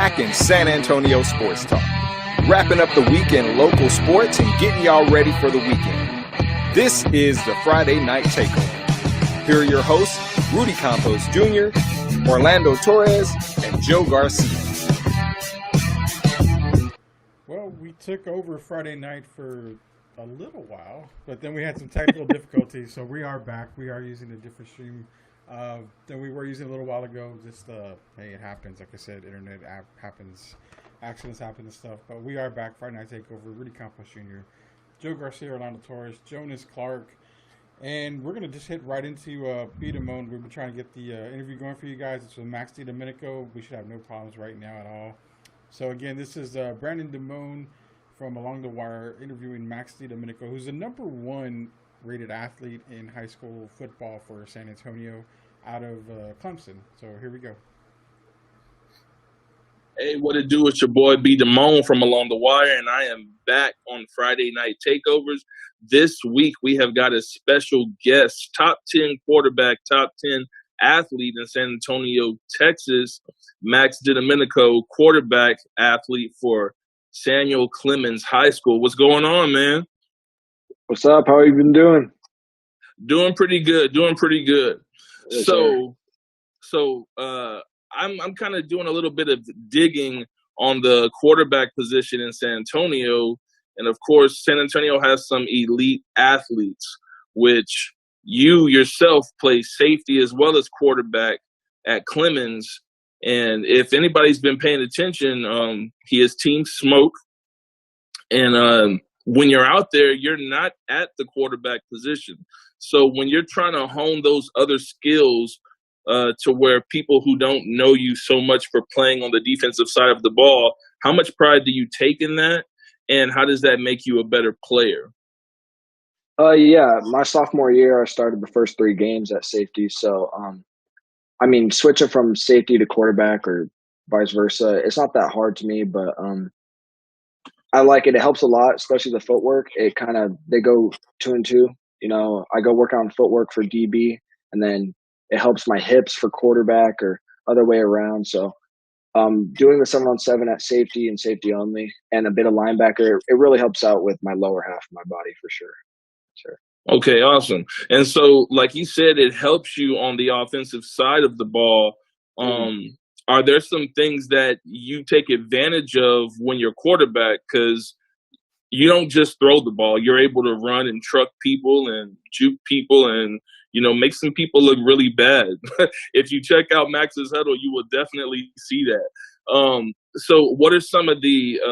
back in San Antonio Sports Talk, wrapping up the week in local sports and getting y'all ready for the weekend. This is the Friday Night Takeover. Here are your hosts, Rudy Campos Jr., Orlando Torres, and Joe Garcia. Well, we took over Friday night for a little while, but then we had some technical difficulties, so we are back. We are using a different stream than we were using a little while ago. Just, hey, it happens. Like I said, internet app happens, accidents happen and stuff. But we are back. Friday Night Takeover. Rudy Campos Jr., Joe Garcia, Orlando Torres, Jonas Clark, and we're going to just hit right into Be Damone. We've been trying to get the interview going for you guys. It's with Max Domenico. We should have no problems right now at all. So, again, this is Brandon Damone from Along the Wire interviewing Max Domenico, who's the number one rated athlete in high school football for San Antonio out of Clemson. So here we go. Hey, what it do? It's your boy B Damone from Along the Wire, and I am back on Friday Night Takeovers. This week we have got a special guest, top 10 quarterback, top 10 athlete in San Antonio, Texas, Max Domenico, quarterback athlete for Samuel Clemens High School. What's going on, man? What's up? How you been doing? Doing pretty good. Yes, So I'm kind of doing a little bit of digging on the quarterback position in San Antonio. And, of course, San Antonio has some elite athletes, which you yourself play safety as well as quarterback at Clemens. And if anybody's been paying attention, he is Team Smoke. And when you're out there, you're not at the quarterback position. So when you're trying to hone those other skills to where people who don't know you so much for playing on the defensive side of the ball, how much pride do you take in that? And how does that make you a better player? Yeah, my sophomore year, I started the first 3 games at safety. So, switching from safety to quarterback or vice versa, it's not that hard to me, but I like it. It helps a lot, especially the footwork. They go 2 and 2. You know, I go work on footwork for DB, and then it helps my hips for quarterback or other way around. So doing the 7-on-7 at safety and safety only and a bit of linebacker, it really helps out with my lower half of my body for sure. Okay, awesome. And so, like you said, it helps you on the offensive side of the ball. Are there some things that you take advantage of when you're quarterback? Because you don't just throw the ball. You're able to run and truck people and juke people and, make some people look really bad. If you check out Max's huddle, you will definitely see that. So what are some of the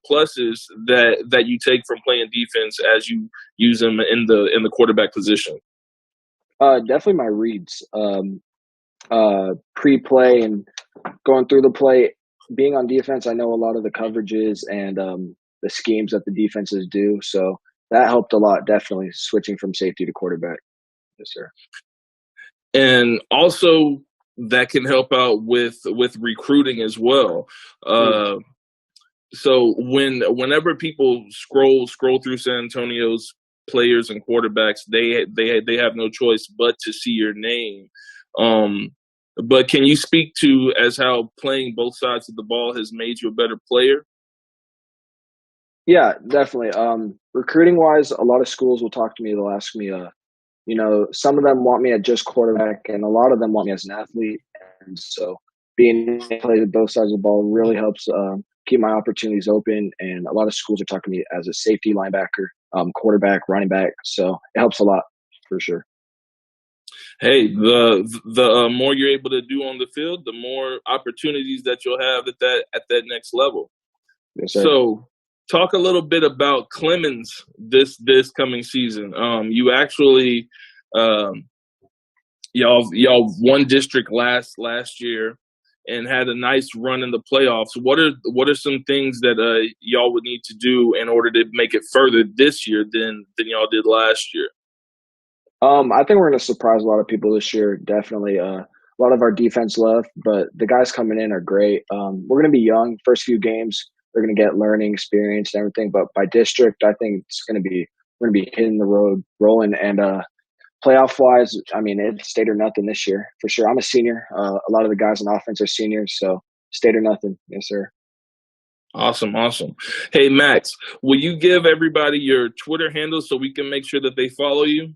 pluses that you take from playing defense as you use them in the quarterback position? Definitely my reads, pre-play and going through the play. Being on defense, I know a lot of the coverages and the schemes that the defenses do. So that helped a lot, definitely, switching from safety to quarterback. Yes, sir. And also that can help out with recruiting as well. So whenever people scroll through San Antonio's players and quarterbacks, they have no choice but to see your name. But can you speak to as how playing both sides of the ball has made you a better player? Yeah, definitely. Recruiting wise, a lot of schools will talk to me. They'll ask me, some of them want me at just quarterback, and a lot of them want me as an athlete. And so being able to play both sides of the ball really helps keep my opportunities open. And a lot of schools are talking to me as a safety, linebacker, quarterback, running back. So it helps a lot for sure. Hey, the more you're able to do on the field, the more opportunities that you'll have at that next level. Yes, sir. So talk a little bit about Clemens this coming season. You actually y'all won district last year and had a nice run in the playoffs. What are some things that y'all would need to do in order to make it further this year than y'all did last year? I think we're going to surprise a lot of people this year. Definitely. A lot of our defense left, but the guys coming in are great. We're going to be young. First few games, they're going to get learning experience and everything. But by district, I think we're going to be hitting the road rolling. And playoff wise, it's state or nothing this year for sure. I'm a senior. A lot of the guys on offense are seniors, so State or nothing. Yes, sir. Awesome. Hey, Max, will you give everybody your Twitter handle so we can make sure that they follow you?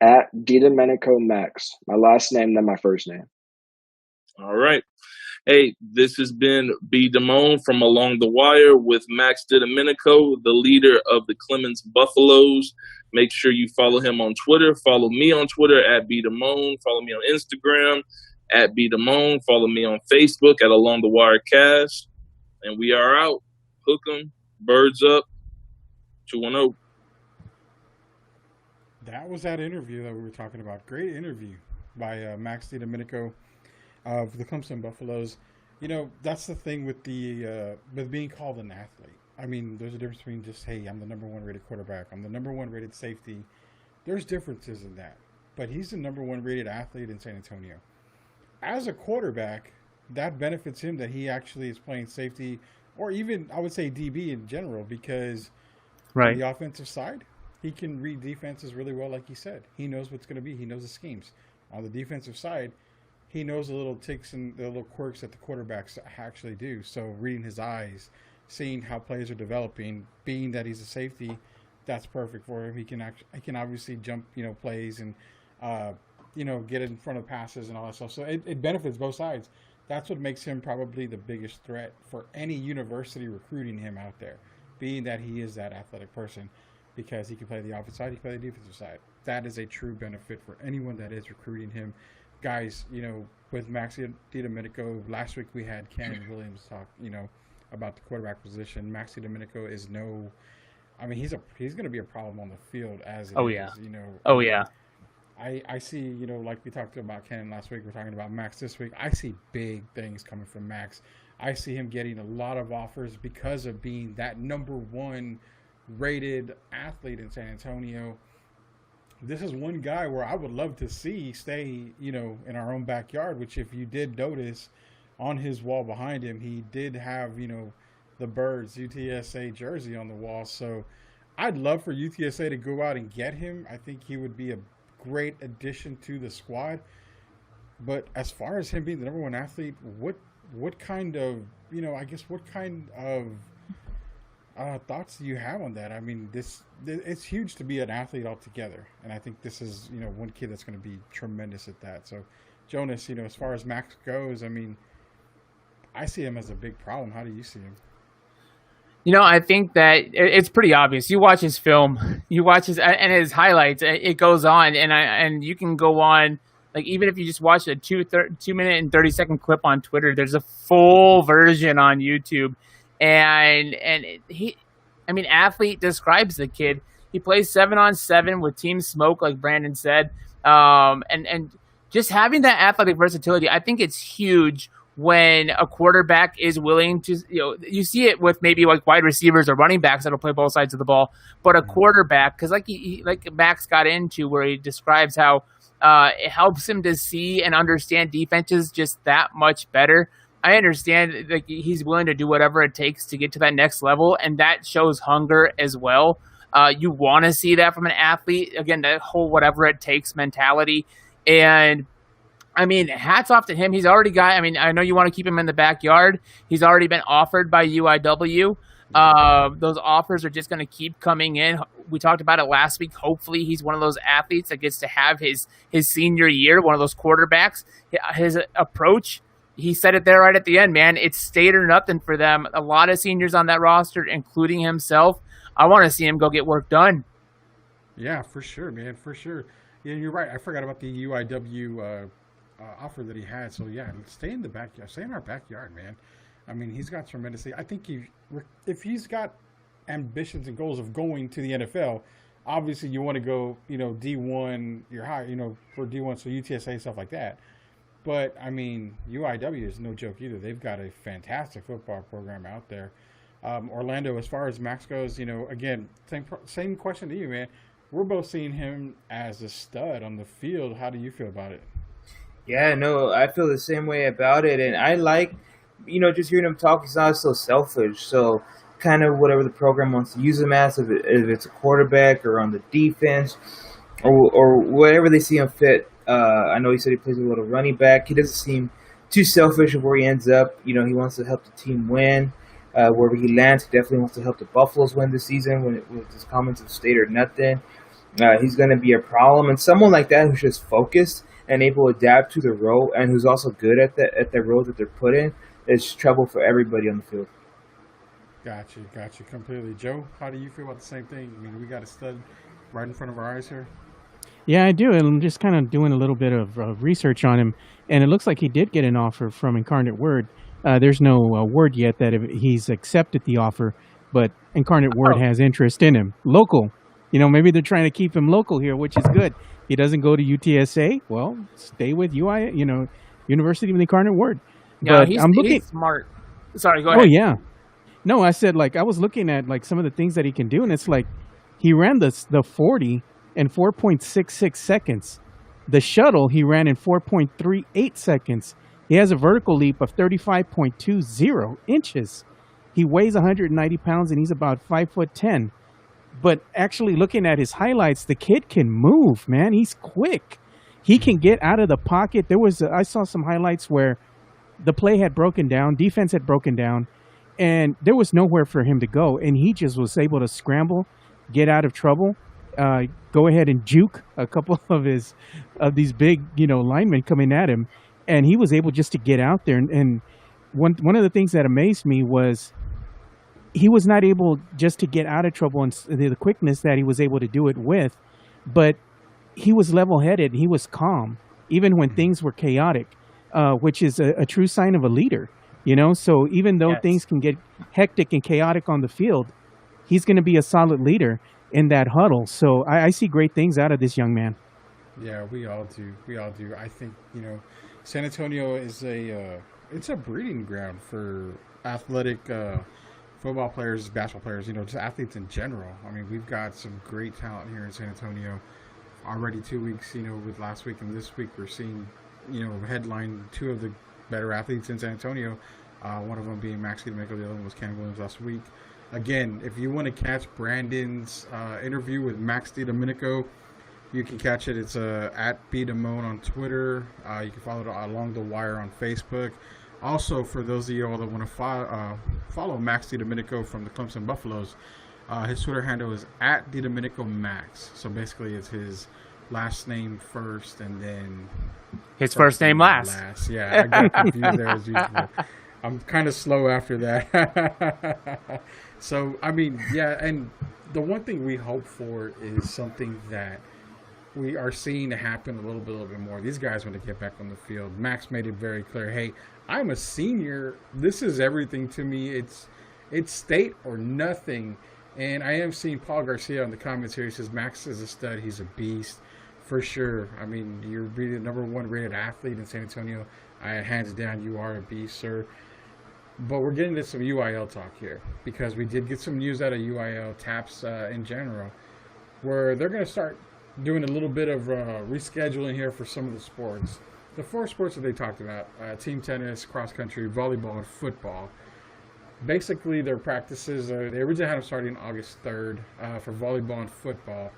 At DiDomenico Max. My last name, then my first name. All right. Hey, this has been B. Damone from Along the Wire with Max DiDomenico, the leader of the Clemens Buffaloes. Make sure you follow him on Twitter. Follow me on Twitter at B. Damone. Follow me on Instagram at B. Damone. Follow me on Facebook at Along the Wire Cast. And we are out. Hook 'em. Birds up. 2-1-0. That was that interview that we were talking about. Great interview by Max DiDomenico of the Clemson Buffaloes. You know, that's the thing with with being called an athlete. I mean, there's a difference between just, hey, I'm the number one rated quarterback, I'm the number one rated safety. There's differences in that. But he's the number one rated athlete in San Antonio. As a quarterback, that benefits him that he actually is playing safety, or even, I would say, DB in general, because on the offensive side, he can read defenses really well, like he said. He knows what's going to be. He knows the schemes. On the defensive side, he knows the little ticks and the little quirks that the quarterbacks actually do. So reading his eyes, seeing how players are developing, being that he's a safety, that's perfect for him. He can obviously jump, plays and get in front of passes and all that stuff. So it benefits both sides. That's what makes him probably the biggest threat for any university recruiting him out there, being that he is that athletic person, because he can play the offensive side, he can play the defensive side. That is a true benefit for anyone that is recruiting him. Guys, with Max DiDomenico, last week we had Cannon Williams talk, about the quarterback position. Max DiDomenico is he's going to be a problem on the field as it is. Oh, yeah. I see, like we talked about Cannon last week, we're talking about Max this week. I see big things coming from Max. I see him getting a lot of offers because of being that number one rated athlete in San Antonio. This is one guy where I would love to see stay, in our own backyard, which if you did notice on his wall behind him, he did have, the Birds UTSA jersey on the wall. So I'd love for UTSA to go out and get him. I think he would be a great addition to the squad. But as far as him being the number one athlete, what kind of, what kind of thoughts do you have on that? I mean, it's huge to be an athlete altogether, and I think this is one kid that's going to be tremendous at that. So, Jonas, as far as Max goes, I mean, I see him as a big problem. How do you see him? I think that it's pretty obvious. You watch his film, you watch his highlights. It goes on, and you can go on. Like, even if you just watch a 2-minute and 30-second clip on Twitter, there's a full version on YouTube. And athlete describes the kid. He plays 7-on-7 with Team Smoke, like Brandon said. And just having that athletic versatility, I think it's huge when a quarterback is willing to, you see it with maybe like wide receivers or running backs that'll play both sides of the ball, but a quarterback, because like Max got into where he describes how it helps him to see and understand defenses just that much better. I understand like he's willing to do whatever it takes to get to that next level, and that shows hunger as well. You want to see that from an athlete, again, that whole whatever it takes mentality. And I mean, hats off to him. He's already got, I know you want to keep him in the backyard. He's already been offered by UIW. Those offers are just going to keep coming in. We talked about it last week. Hopefully he's one of those athletes that gets to have his senior year, one of those quarterbacks. His approach, he said it there right at the end, man. It's state or nothing for them. A lot of seniors on that roster, including himself. I want to see him go get work done. Yeah, for sure, man, for sure. Yeah, you're right. I forgot about the UIW offer that he had. So yeah, stay in the backyard. Stay in our backyard, man. I mean, he's got tremendously. I think if he's got ambitions and goals of going to the NFL, obviously you want to go, D1. You're high, for D1, so UTSA stuff like that. But I mean, UIW is no joke either. They've got a fantastic football program out there. Orlando, as far as Max goes, again, same question to you, man. We're both seeing him as a stud on the field. How do you feel about it? Yeah, no, I feel the same way about it. And I like, just hearing him talk, he's not so selfish. So kind of whatever the program wants to use him as, if it's a quarterback or on the defense or whatever they see him fit. I know he said he plays a little running back. He doesn't seem too selfish of where he ends up. He wants to help the team win. Wherever he lands, he definitely wants to help the Buffaloes win this season with his comments of state or nothing. He's going to be a problem. And someone like that who's just focused and able to adapt to the role and who's also good at the role that they're put in is trouble for everybody on the field. Got you completely. Joe, how do you feel about the same thing? I mean, we got a stud right in front of our eyes here. Yeah, I do. And I'm just kind of doing a little bit of research on him, and it looks like he did get an offer from Incarnate Word. There's no word yet that he's accepted the offer, but Incarnate Word has interest in him. Local. Maybe they're trying to keep him local here, which is good. He doesn't go to UTSA. Well, stay with University of the Incarnate Word. Yeah, but he's smart. Sorry, go ahead. Oh, yeah. No, I said, I was looking at, some of the things that he can do, and it's he ran the 40 in 4.66 seconds. The shuttle, he ran in 4.38 seconds. He has a vertical leap of 35.20 inches. He weighs 190 pounds, and he's about 5'10". But actually looking at his highlights, the kid can move, man. He's quick. He can get out of the pocket. I saw some highlights where the play had broken down, defense had broken down, and there was nowhere for him to go. And he just was able to scramble, get out of trouble, go ahead and juke a couple of these big, linemen coming at him. And he was able just to get out there. And one of the things that amazed me was he was not able just to get out of trouble and the quickness that he was able to do it with, but he was level-headed. He was calm, even when things were chaotic, which is a true sign of a leader, So even though things can get hectic and chaotic on the field, he's going to be a solid leader in that huddle. So I see great things out of this young man. Yeah, we all do. I think, San Antonio is it's a breeding ground for athletic football players, basketball players, just athletes in general. I mean, we've got some great talent here in San Antonio. Already 2 weeks, with last week and this week, we're seeing, headline two of the better athletes in San Antonio. One of them being Max DiDomenico, the other one was Ken Williams last week. Again, if you want to catch Brandon's interview with Max DiDomenico, you can catch it. It's at BDamone on Twitter. You can follow it along the wire on Facebook. Also, for those of you all that want to follow Max DiDomenico from the Clemson Buffaloes, his Twitter handle is at DiDomenico Max. So basically, it's his last name first and then his first name last. Yeah, I got confused there as usual. I'm kind of slow after that. So, I mean, yeah, and the one thing we hope for is something that we are seeing to happen a little bit more. These guys want to get back on the field. Max made it very clear, hey, I'm a senior. This is everything to me. It's state or nothing. And I am seeing Paul Garcia in the comments here. He says, Max is a stud. He's a beast. For sure. I mean, you're the number one rated athlete in San Antonio. Hands down, you are a beast, sir. But we're getting to some UIL talk here because we did get some news out of UIL TAPS in general where they're going to start doing a little bit of rescheduling here for some of the sports. The four sports that they talked about, team tennis, cross country, volleyball, and football. Basically, their practices, they originally had them starting August 3rd for volleyball and football.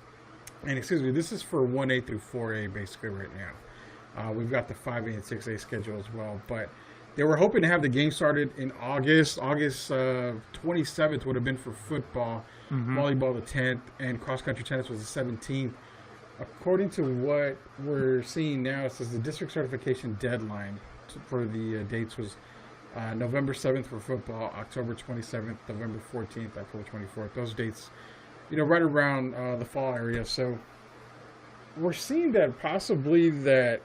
And excuse me, this is for 1A through 4A basically right now. We've got the 5A and 6A schedule as well. But they were hoping to have the game started in August. August 27th would have been for football, volleyball the 10th, and cross country tennis was the 17th. According to what we're seeing now, it says the district certification deadline for the dates was November 7th for football, October 27th, November 14th, October 24th. Those dates, right around the fall area. So we're seeing that possibly that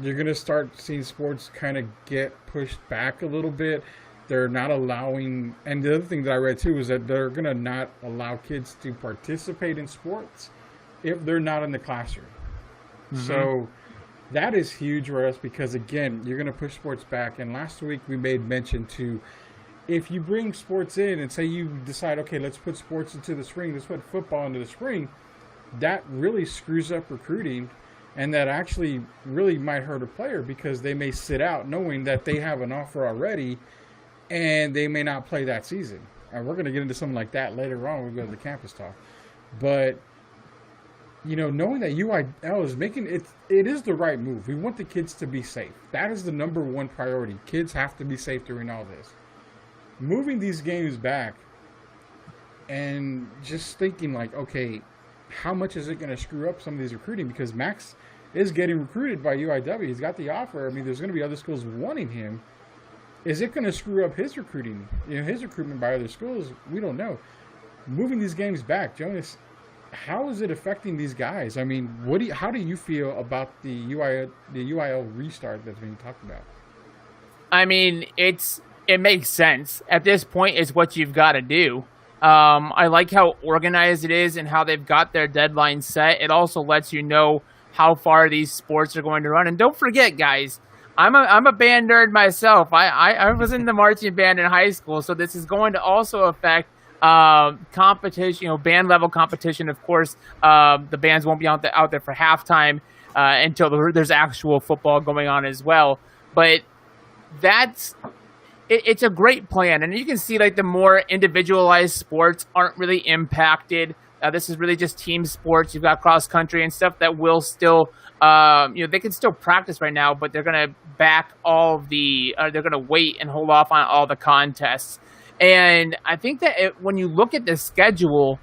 you're going to start seeing sports kind of get pushed back a little bit. They're not allowing, and the other thing that I read too is that they're going to not allow kids to participate in sports if they're not in the classroom. So that is huge for us because, again, you're going to push sports back. And last week we made mention to, if you bring sports in and say you decide, okay, let's put sports into the spring, let's put football into the spring, that really screws up recruiting. And that actually really might hurt a player because they may sit out knowing that they have an offer already and they may not play that season. And we're going to get into something like that later on when we go to the campus talk. But knowing that UIL is making it is the right move. We want the kids to be safe. That is the number one priority. Kids have to be safe during all this. Moving these games back and just thinking like, okay, how much is it going to screw up some of these recruiting? Because Max is getting recruited by UIW. He's got the offer. I mean, there's going to be other schools wanting him. Is it going to screw up his recruiting? His recruitment by other schools? We don't know. Moving these games back, Jonas, how is it affecting these guys? I mean, how do you feel about the UIL restart that's being talked about? I mean, it makes sense. At this point, it's what you've got to do. I like how organized it is and how they've got their deadline set. It also lets you know how far these sports are going to run. And don't forget, guys, I'm a band nerd myself. I was in the marching band in high school, so this is going to also affect competition, band level competition. Of course, the bands won't be out there for halftime until there's actual football going on as well. But it's a great plan, and you can see like the more individualized sports aren't really impacted. This is really just team sports. You've got cross country and stuff that will still, they can still practice right now, but they're going to back they're going to wait and hold off on all the contests. And I think that when you look at the schedule,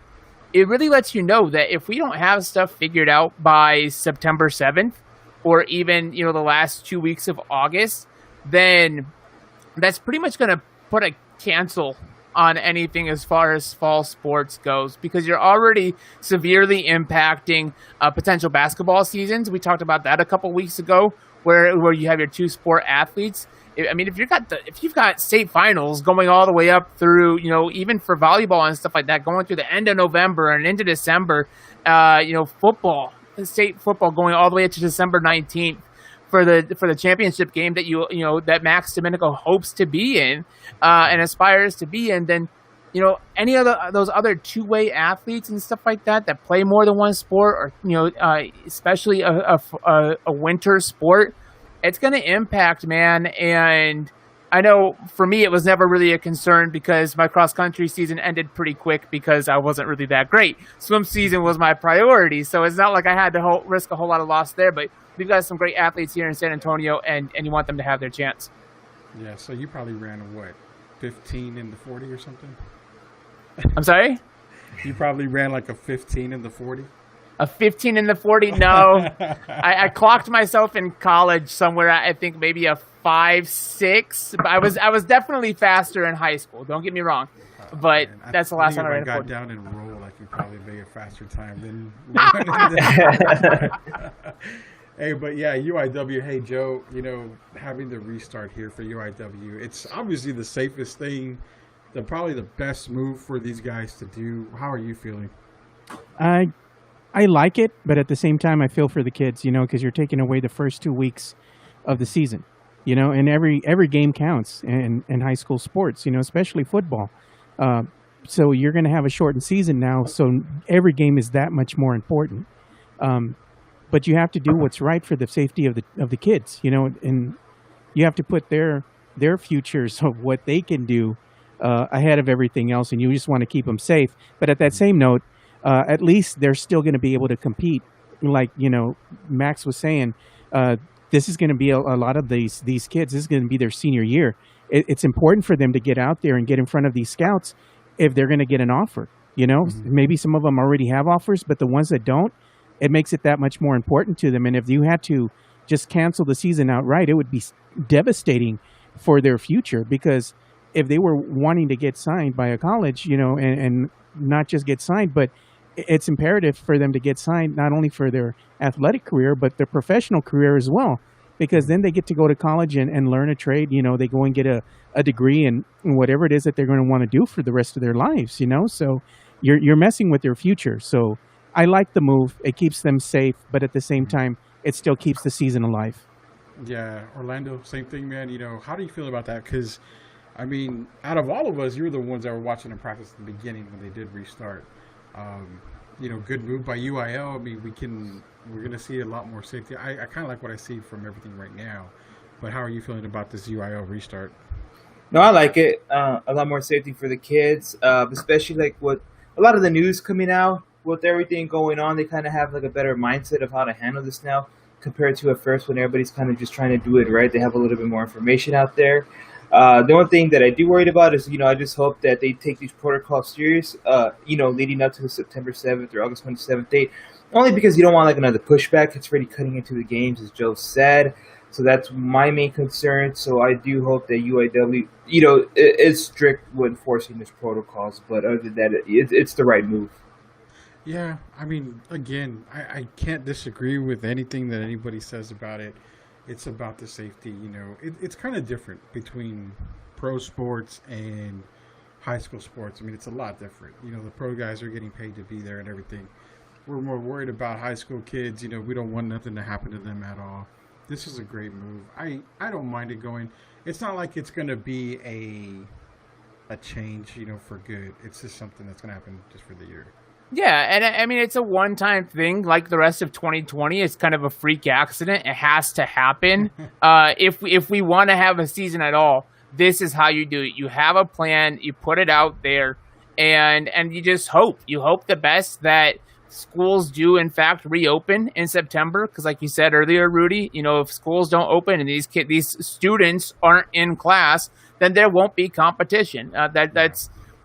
it really lets you know that if we don't have stuff figured out by September 7th, or even, the last 2 weeks of August, then that's pretty much going to put a cancel on anything as far as fall sports goes, because you're already severely impacting potential basketball seasons. We talked about that a couple weeks ago, where you have your two sport athletes. I mean, if you've got state finals going all the way up through, even for volleyball and stuff like that, going through the end of November and into December, state football going all the way up to December 19th. For the championship game that that Max Domenico hopes to be in and aspires to be in, then any other those other two-way athletes and stuff like that play more than one sport, or especially a winter sport, it's going to impact, man. And I know for me it was never really a concern because my cross country season ended pretty quick because I wasn't really that great. Swim season was my priority, so it's not like I had to risk a whole lot of loss there, but we've got some great athletes here in San Antonio, and you want them to have their chance. Yeah, so you probably ran 15 in the 40 or something? I'm sorry? You probably ran like a 15 in the 40? A 15 in the 40? No. I clocked myself in college somewhere, I think maybe a 5.6. But I was definitely faster in high school, don't get me wrong. But that's the last time I ran a 40. If I got down and rolled, I could probably make a faster time than Hey, but yeah, UIW. Hey, Joe, having the restart here for UIW, it's obviously the safest thing, probably the best move for these guys to do. How are you feeling? I like it, but at the same time, I feel for the kids, because you're taking away the first 2 weeks of the season, and every game counts in high school sports, especially football. So you're going to have a shortened season now, so every game is that much more important. But you have to do what's right for the safety of the kids, and you have to put their futures of what they can do ahead of everything else, and you just want to keep them safe. But at that same note, at least they're still going to be able to compete. Like Max was saying, this is going to be a lot of these kids. This is going to be their senior year. It's important for them to get out there and get in front of these scouts if they're going to get an offer. Maybe some of them already have offers, but the ones that don't, it makes it that much more important to them. And if you had to just cancel the season outright, it would be devastating for their future, because if they were wanting to get signed by a college, and not just get signed, but it's imperative for them to get signed not only for their athletic career, but their professional career as well, because then they get to go to college and learn a trade. They go and get a degree in whatever it is that they're going to want to do for the rest of their lives, so you're messing with their future. So I like the move. It keeps them safe, but at the same time, it still keeps the season alive. Yeah, Orlando, same thing, man. How do you feel about that? Because, I mean, out of all of us, you're the ones that were watching them practice at the beginning when they did restart. Good move by UIL. I mean, we're going to see a lot more safety. I kind of like what I see from everything right now. But how are you feeling about this UIL restart? No, I like it. A lot more safety for the kids, especially like what a lot of the news coming out with everything going on, they kind of have like a better mindset of how to handle this now compared to at first when everybody's kind of just trying to do it right. They have a little bit more information out there. The only thing that I do worried about is, I just hope that they take these protocols serious, leading up to the September 7th or August 27th date, only because you don't want like another pushback. It's already cutting into the games, as Joe said. So that's my main concern. So I do hope that UIW, is strict with enforcing these protocols. But other than that, it's the right move. Yeah, I mean, again, I can't disagree with anything that anybody says about it. It's about the safety, it's kind of different between pro sports and high school sports. I mean, it's a lot different. The pro guys are getting paid to be there and everything. We're more worried about high school kids. We don't want nothing to happen to them at all. This is a great move. I don't mind it going. It's not like it's going to be a change, for good. It's just something that's going to happen just for the year. Yeah, and I mean, it's a one-time thing. Like the rest of 2020, it's kind of a freak accident. It has to happen. If we want to have a season at all, this is how you do it. You have a plan, you put it out there, and you just hope. You hope the best that schools do, in fact, reopen in September. Because like you said earlier, Rudy, if schools don't open and these students aren't in class, then there won't be competition.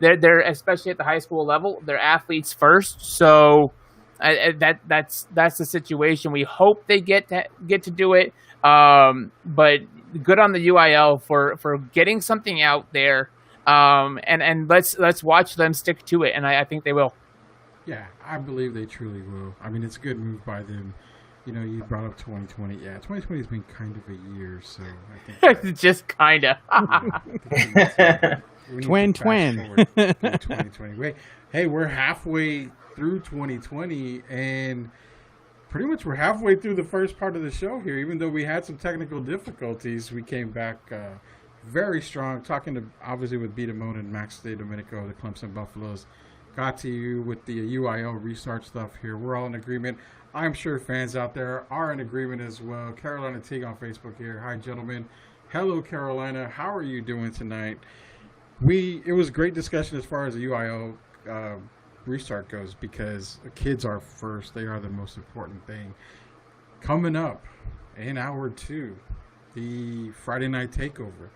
They're especially at the high school level, they're athletes first. So that's the situation. We hope they get to do it. But good on the UIL for getting something out there. And let's watch them stick to it. And I think they will. Yeah, I believe they truly will. I mean, it's a good move by them. You brought up 2020. Yeah, 2020 has been kind of a year, so I think just kind of. Twin. 2020. Wait, hey, we're halfway through 2020, and pretty much we're halfway through the first part of the show here. Even though we had some technical difficulties, we came back very strong. Talking to obviously with B. Damone and Max De Domenico, the Clemson Buffaloes. Got to you with the UIL restart stuff here. We're all in agreement. I'm sure fans out there are in agreement as well. Carolina Teague on Facebook here. Hi, gentlemen. Hello, Carolina. How are you doing tonight? It was great discussion as far as the UIL restart goes, because kids are first. They are the most important thing. Coming up in hour 2, the Friday Night Takeover.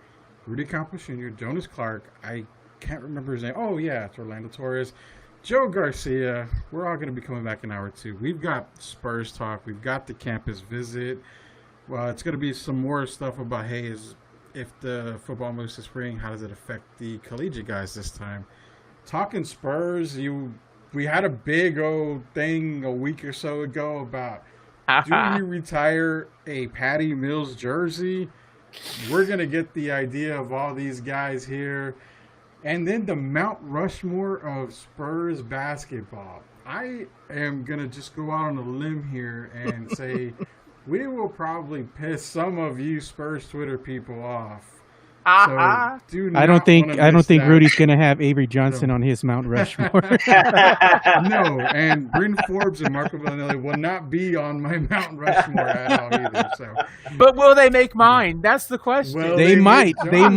Rudy Campos Jr., Jonas Clark. I can't remember his name. Oh, yeah, it's Orlando Torres. Joe Garcia. We're all going to be coming back in hour 2. We've got Spurs talk. We've got the campus visit. Well, it's going to be some more stuff about, if the football moves to spring, how does it affect the collegiate guys this time? Talking Spurs, we had a big old thing a week or so ago about do you retire a Patty Mills jersey? We're going to get the idea of all these guys here. And then the Mount Rushmore of Spurs basketball. I am going to just go out on a limb here and say we will probably piss some of you Spurs Twitter people off. So I don't think Rudy's going to have Avery Johnson on his Mount Rushmore. No, and Bryn Forbes and Marco Villanelli will not be on my Mount Rushmore at all either. So, but will they make mine? That's the question. Well, they might. Yeah,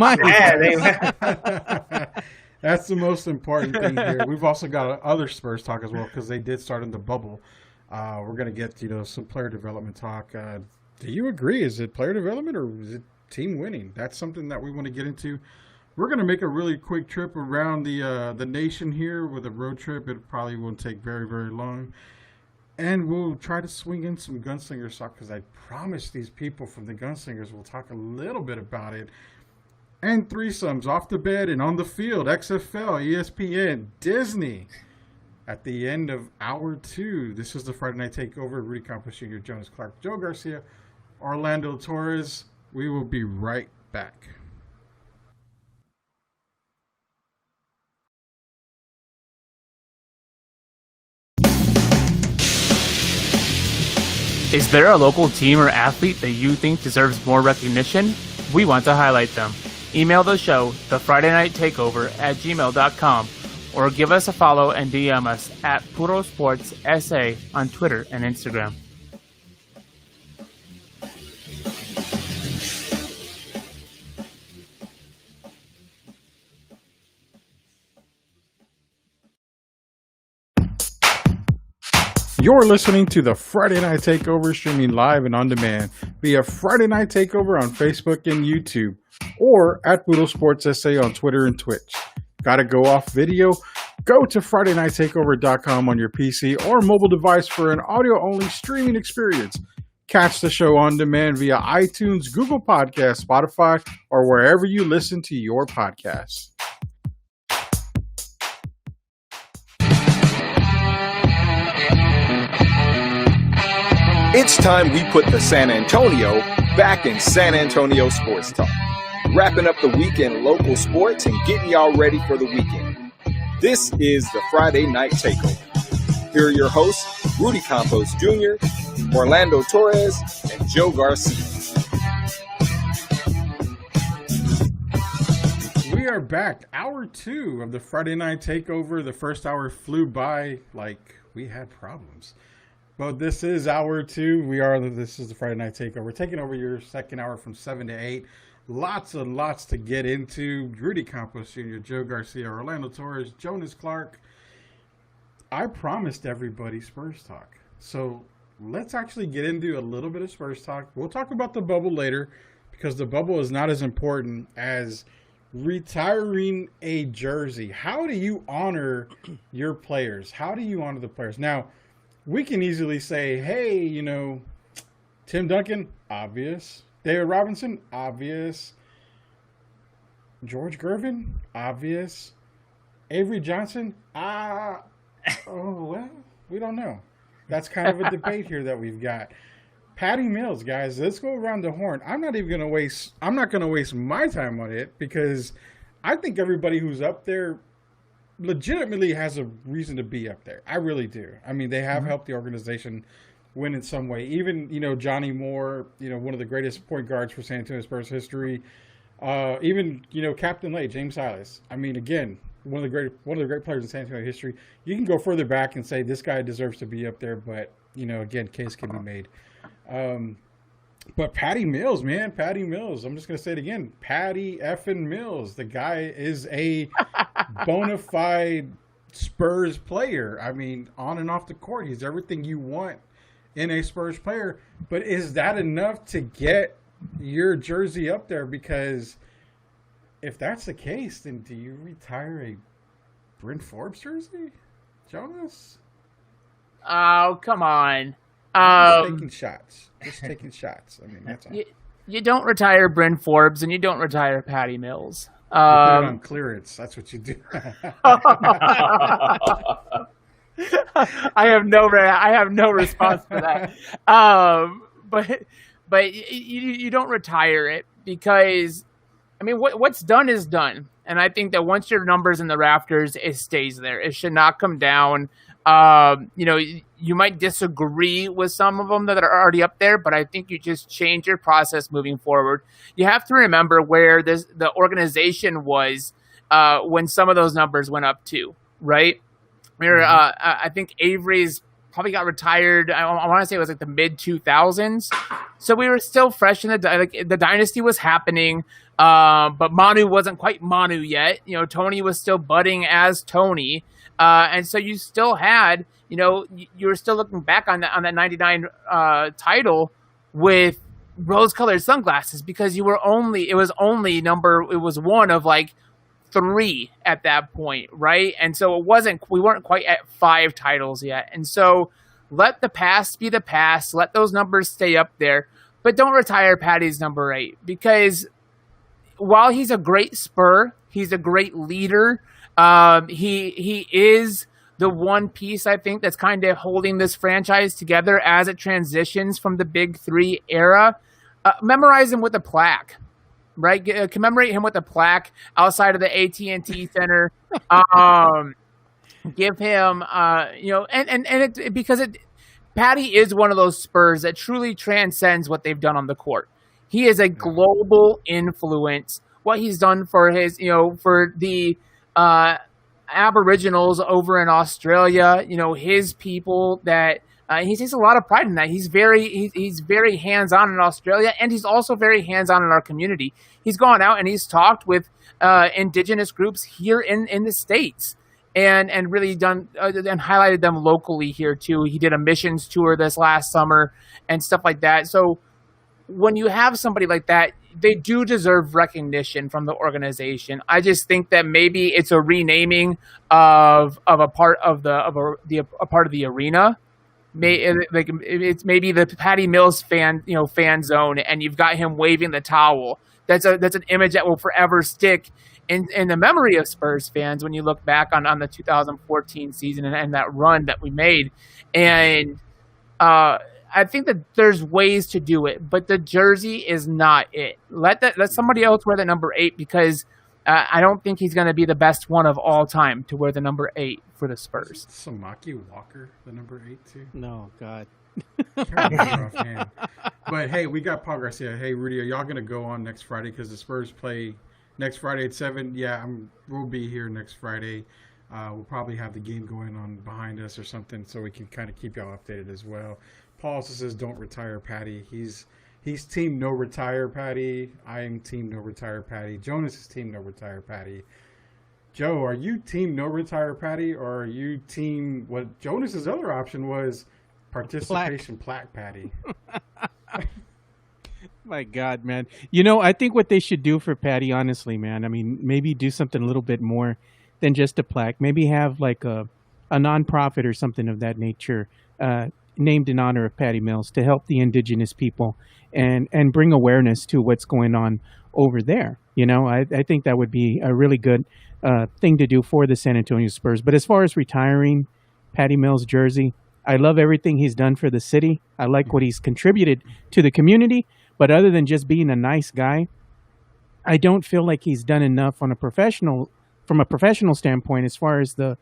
That's the most important thing here. We've also got other Spurs talk as well, because they did start in the bubble. We're going to get some player development talk. Do you agree? Is it player development or is it team winning? That's something that we want to get into. We're going to make a really quick trip around the nation here with a road trip. It probably won't take very, very long. And we'll try to swing in some Gunslinger talk, because I promise these people from the Gunslingers will talk a little bit about it. And threesomes off the bed and on the field, XFL, ESPN, Disney. At the end of hour 2, this is the Friday Night Takeover. Rudy Campos Jr., Jonas Clark, Joe Garcia, Orlando Torres. We will be right back. Is there a local team or athlete that you think deserves more recognition? We want to highlight them. Email the show, thefridaynightTakeover@gmail.com, or give us a follow and DM us at Puro Sports SA on Twitter and Instagram. You're listening to the Friday Night Takeover, streaming live and on demand via Friday Night Takeover on Facebook and YouTube, or at Boodle Sports SA on Twitter and Twitch. Gotta go off video? Go to FridayNightTakeover.com on your PC or mobile device for an audio-only streaming experience. Catch the show on demand via iTunes, Google Podcasts, Spotify, or wherever you listen to your podcasts. It's time we put the San Antonio back in San Antonio Sports Talk. Wrapping up the weekend local sports and getting y'all ready for the weekend. This is the Friday Night Takeover. Here are your hosts, Rudy Campos Jr., Orlando Torres, and Joe Garcia. We are back. Hour 2 of the Friday Night Takeover. The first hour flew by like we had problems. But this is hour 2. This is the Friday Night Takeover. We're taking over your second hour from 7 to 8. Lots and lots to get into. Rudy Campos Jr., Joe Garcia, Orlando Torres, Jonas Clark. I promised everybody Spurs talk. So let's actually get into a little bit of Spurs talk. We'll talk about the bubble later because the bubble is not as important as retiring a jersey. How do you honor your players? How do you honor the players? Now, we can easily say, hey, Tim Duncan, obvious. David Robinson, obvious. George Gervin, obvious. Avery Johnson, well, we don't know. That's kind of a debate here that we've got. Patty Mills, guys, let's go around the horn. I'm not going to waste my time on it because I think everybody who's up there legitimately has a reason to be up there. I really do. I mean, they have helped the organization win in some way. Even, Johnny Moore, one of the greatest point guards for San Antonio Spurs history. Even, Captain Lay, James Silas. I mean, again, one of the great players in San Antonio history. You can go further back and say this guy deserves to be up there, but, again, case can be made. But Patty Mills, man, Patty Mills. I'm just going to say it again. Patty effing Mills. The guy is a bona fide Spurs player. I mean, on and off the court, he's everything you want in a Spurs player. But is that enough to get your jersey up there? Because if that's the case, then do you retire a Bryn Forbes jersey, Jonas? Oh, come on. Just taking shots. I mean, that's all. You don't retire Bryn Forbes and you don't retire Patty Mills. You put it on clearance. That's what you do. I have no response for that. But you don't retire it because, I mean, what's done is done. And I think that once your number's in the rafters, it stays there. It should not come down. You might disagree with some of them that are already up there, but I think you just change your process moving forward. You have to remember where the organization was when some of those numbers went up too, right? I think Avery's probably got retired. I want to say it was like the mid 2000s, so we were still fresh in the dynasty was happening, but Manu wasn't quite Manu yet. Tony was still budding as Tony. And so you still had, you were still looking back on that 99 title with rose-colored sunglasses because it was one of like 3 at that point, right? And so we weren't quite at 5 titles yet. And so let the past be the past, let those numbers stay up there, but don't retire Patty's number 8 because while he's a great Spur, he's a great leader. He is the one piece, I think, that's kind of holding this franchise together as it transitions from the Big 3 era. Memorize him with a plaque, right? Commemorate him with a plaque outside of the AT&T Center. Give him, because Patty is one of those Spurs that truly transcends what they've done on the court. He is a global influence. What he's done for for the Aboriginals over in Australia, his people that he takes a lot of pride in that. He's very hands-on in Australia, and he's also very hands-on in our community. He's gone out and he's talked with indigenous groups here in the States. and really done and highlighted them locally here too. He did a missions tour this last summer and stuff like that. So when you have somebody like that, they do deserve recognition from the organization. I just think that maybe it's a renaming of a part of a part of the arena. It's maybe the Patty Mills fan zone, and you've got him waving the towel. That's an image that will forever stick in the memory of Spurs fans when you look back on the 2014 season and that run that we made. And I think that there's ways to do it, but the jersey is not it. Let somebody else wear the number 8, because I don't think he's going to be the best one of all time to wear the number 8 for the Spurs. Samaki Walker, the number 8 too. No, God. But hey, we got Paul Garcia. Hey, Rudy, are y'all going to go on next Friday? Because the Spurs play next Friday at 7. Yeah, we'll be here next Friday. We'll probably have the game going on behind us or something, so we can kind of keep y'all updated as well. Paul also says, "Don't retire Patty." He's team no retire Patty. I am team no retire Patty. Jonas is team no retire Patty. Joe, are you team no retire Patty, or are you team what Jonas's other option was, participation plaque Patty? My God, man. I think what they should do for Patty, honestly, man, I mean, maybe do something a little bit more than just a plaque. Maybe have like a nonprofit or something of that nature, named in honor of Patty Mills, to help the indigenous people and bring awareness to what's going on over there. I think that would be a really good thing to do for the San Antonio Spurs. But as far as retiring Patty Mills' jersey, I love everything he's done for the city. I like what he's contributed to the community. But other than just being a nice guy, I don't feel like he's done enough from a professional standpoint, as far as the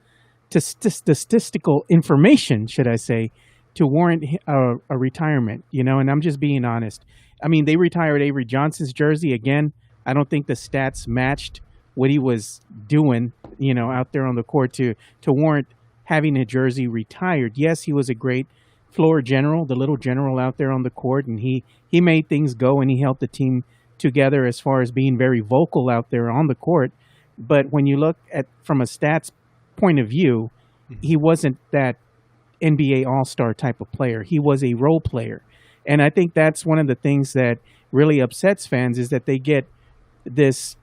statistical information, should I say, to warrant a retirement, and I'm just being honest. I mean, they retired Avery Johnson's jersey again. I don't think the stats matched what he was doing, out there on the court to warrant having a jersey retired. Yes, he was a great floor general, the little general out there on the court, and he made things go, and he helped the team together as far as being very vocal out there on the court. But when you look at from a stats point of view, he wasn't that NBA All-Star type of player. He was a role player. And I think that's one of the things that really upsets fans, is that they get this,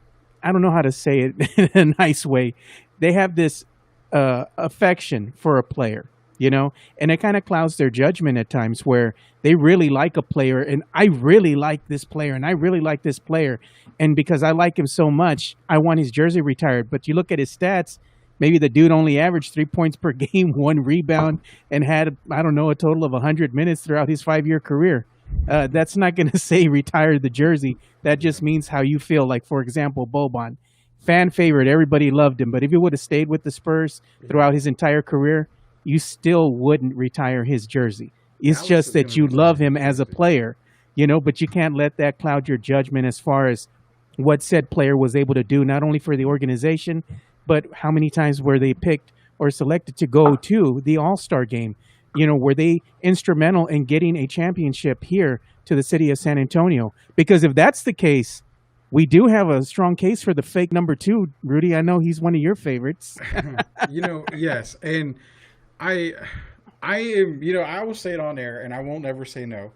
I don't know how to say it in a nice way, they have this affection for a player, and it kind of clouds their judgment at times, where they really like a player, and I really like this player, and I really like this player, and because I like him so much, I want his jersey retired. But you look at his stats, maybe the dude only averaged 3 points per game, 1 rebound, and had, I don't know, a total of 100 minutes throughout his 5-year career. That's not going to say retire the jersey. That just means how you feel. Like, for example, Boban, fan favorite, everybody loved him. But if he would have stayed with the Spurs throughout his entire career, you still wouldn't retire his jersey. It's just that you love him as a player, but you can't let that cloud your judgment as far as what said player was able to do, not only for the organization, but how many times were they picked or selected to go to the All-Star game? Were they instrumental in getting a championship here to the city of San Antonio? Because if that's the case, we do have a strong case for the fake number 2. Rudy, I know he's one of your favorites. Yes. And I am, I will say it on air, and I won't ever say no.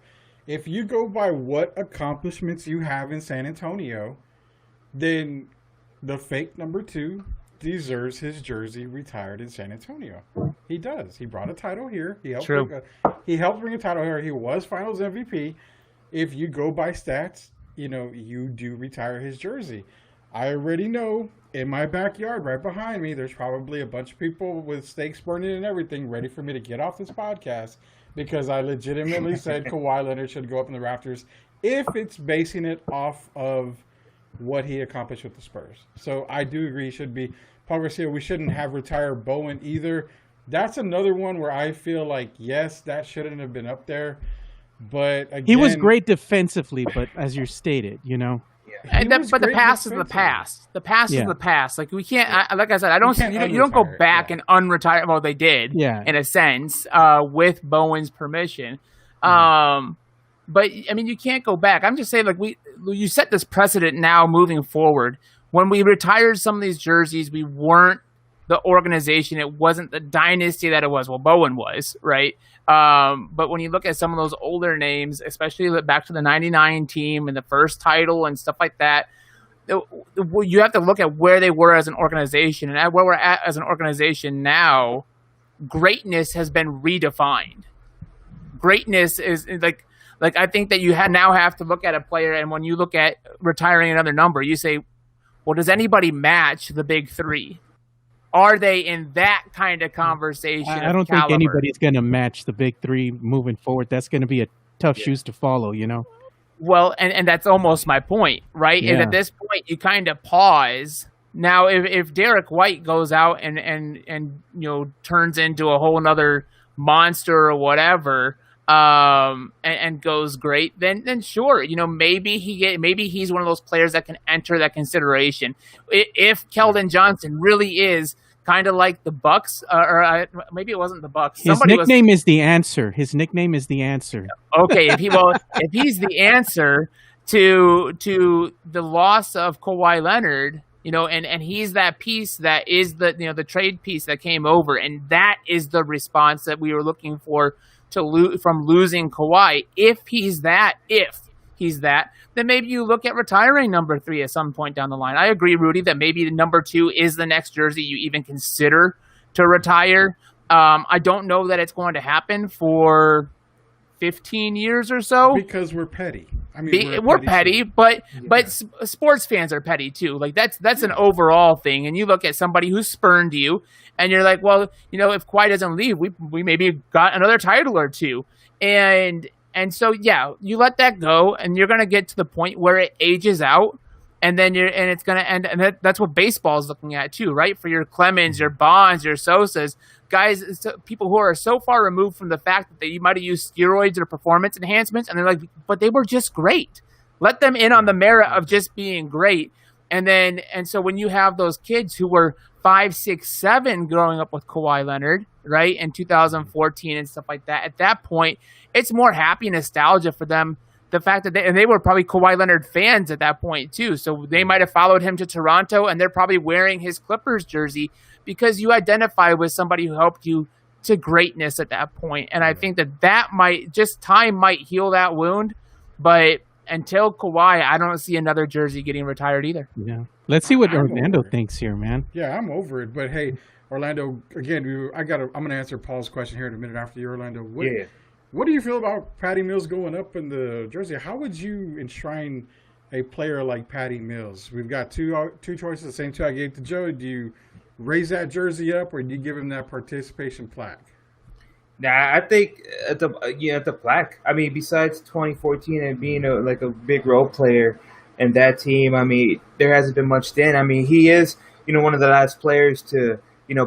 If you go by what accomplishments you have in San Antonio, then the fake number 2 deserves his jersey retired in San Antonio. He does. He brought a title here. He helped bring a title here. He was Finals MVP. If you go by stats, you do retire his jersey. I already know in my backyard right behind me, there's probably a bunch of people with steaks burning and everything ready for me to get off this podcast, because I legitimately said Kawhi Leonard should go up in the rafters if it's basing it off of what he accomplished with the Spurs. So I do agree he should be. Paul Garcia, we shouldn't have retired Bowen either. That's another one where I feel like, yes, that shouldn't have been up there. But again, he was great defensively, but as you stated, But the past is the past. The past is the past. Like, we can't. Like I said, I don't. You don't go back and unretire. Well, they did, in a sense, with Bowen's permission. But I mean, you can't go back. I'm just saying, like, you set this precedent now moving forward. When we retired some of these jerseys, we weren't the organization. It wasn't the dynasty that it was. Well, Bowen was, right? But when you look at some of those older names, especially back to the 99 team and the first title and stuff like that, you have to look at where they were as an organization. And at where we're at as an organization now, greatness has been redefined. Greatness is like I think that you now have to look at a player, and when you look at retiring another number, you say, well, does anybody match the big three? Are they in that kind of conversation? I don't think anybody's going to match the big three moving forward. That's going to be a tough shoes to follow, you know? Well, and that's almost my point, right? Yeah. And at this point, you kind of pause. Now, if Derek White goes out and turns into a whole nother monster or whatever, and goes great, then sure, maybe he's one of those players that can enter that consideration. If Keldon Johnson really is kind of like the Bucks, or maybe it wasn't the Bucks. His nickname is the answer. His nickname is the answer. Okay, if he's the answer to the loss of Kawhi Leonard, and he's that piece that is the trade piece that came over, and that is the response that we were looking for from losing Kawhi. If he's that, then maybe you look at retiring number 3 at some point down the line. I agree, Rudy, that maybe the number 2 is the next jersey you even consider to retire. I don't know that it's going to happen for 15 years or so. Because we're petty. I mean, we're petty, but sports fans are petty too. Like that's an overall thing. And you look at somebody who spurned you, and you're like, well, if Kawhi doesn't leave, we maybe got another title or two. And so yeah, you let that go, and you're gonna get to the point where it ages out, and then it's gonna end. And that's what baseball is looking at too, right? For your Clemens, your Bonds, your Sosas, guys, people who are so far removed from the fact that you might have used steroids or performance enhancements, and they're like, but they were just great. Let them in on the merit of just being great. And so when you have those kids who were 5, 6, 7 growing up with Kawhi Leonard, right, in 2014 and stuff like that, at that point, it's more happy nostalgia for them. The fact that they were probably Kawhi Leonard fans at that point too. So they might have followed him to Toronto, and they're probably wearing his Clippers jersey because you identify with somebody who helped you to greatness at that point. And I think that time might heal that wound. But until Kawhi, I don't see another jersey getting retired either. Yeah. Let's see what Orlando thinks here, man. Yeah, I'm over it. But hey, Orlando, again, I'm going to answer Paul's question here in a minute after you, Orlando. What do you feel about Patty Mills going up in the jersey? How would you enshrine a player like Patty Mills? We've got two choices, the same two I gave to Joe. Do you raise that jersey up, or do you give him that participation plaque? Nah, I think at the plaque. I mean, besides 2014 and being a big role player in that team, I mean, there hasn't been much then. I mean, he is, one of the last players to,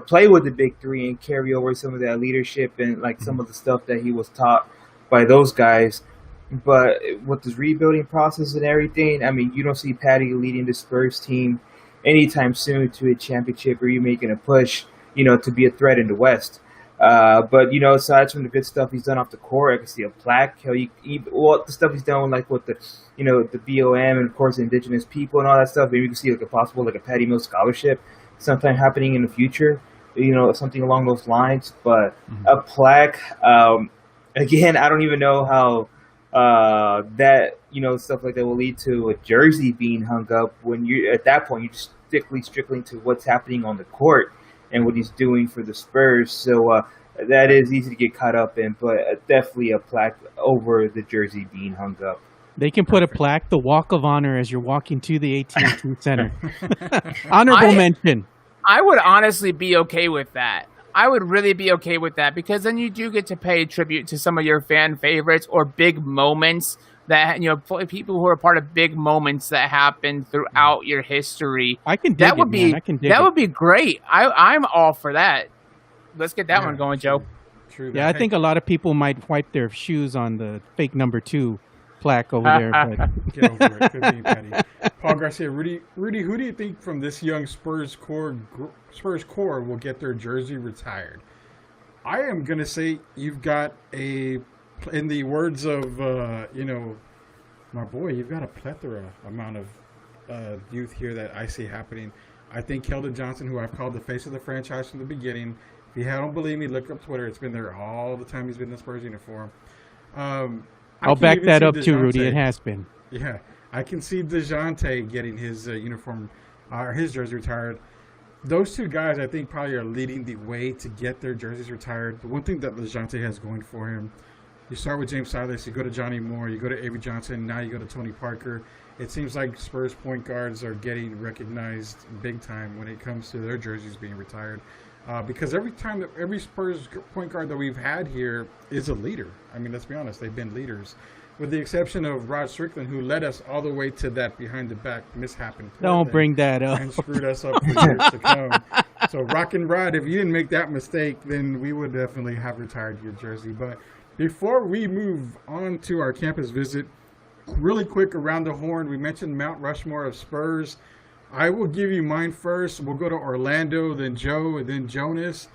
play with the big three and carry over some of that leadership and some of the stuff that he was taught by those guys. But with this rebuilding process and everything, I mean, you don't see Patty leading the Spurs team anytime soon to a championship or you making a push, to be a threat in the West. But, aside from the good stuff he's done off the court, I can see a plaque. The stuff he's done with the, the BOM and, of course, indigenous people and all that stuff. Maybe you can see a Patty Mills scholarship sometime happening in the future, something along those lines. But a plaque, again, I don't even know how that, stuff like that will lead to a jersey being hung up when you're at that point, you're just strictly to what's happening on the court and what he's doing for the Spurs. So that is easy to get caught up in, but definitely a plaque over the jersey being hung up. They can put a plaque, the Walk of Honor, as you're walking to the AT&T Center. Honorable mention. I would honestly be okay with that. I would really be okay with that, because then you do get to pay tribute to some of your fan favorites or big moments that, people who are part of big moments that happen throughout your history. I can dig that would be great. I'm all for that. Let's get that one going, Joe. True. Yeah, I think a lot of people might wipe their shoes on the fake number 2 plaque over there. But. Get over it. Good being petty. Paul Garcia, Rudy, who do you think from this young Spurs core will get their jersey retired? I am going to say you've got in the words of, my boy, you've got a plethora amount of youth here that I see happening. I think Keldon Johnson, who I've called the face of the franchise from the beginning. If you don't believe me, look up Twitter. It's been there all the time he's been in the Spurs uniform. I'll back that up too, Rudy. It has been. Yeah, I can see DeJounte getting his uniform, his jersey retired. Those two guys, I think, probably are leading the way to get their jerseys retired. The one thing that DeJounte has going for him, you start with James Silas, you go to Johnny Moore, you go to Avery Johnson, now you go to Tony Parker. It seems like Spurs point guards are getting recognized big time when it comes to their jerseys being retired. Because every Spurs point guard that we've had here is a leader. I mean, let's be honest, they've been leaders. With the exception of Rod Strickland, who led us all the way to that behind-the-back mishap in Portland. Don't bring that up. And screwed us up for years to come. So, Rock and Rod, if you didn't make that mistake, then we would definitely have retired your jersey. But before we move on to our campus visit, really quick around the horn, we mentioned Mount Rushmore of Spurs. I will give you mine first. We'll go to Orlando, then Joe, and then Jonas.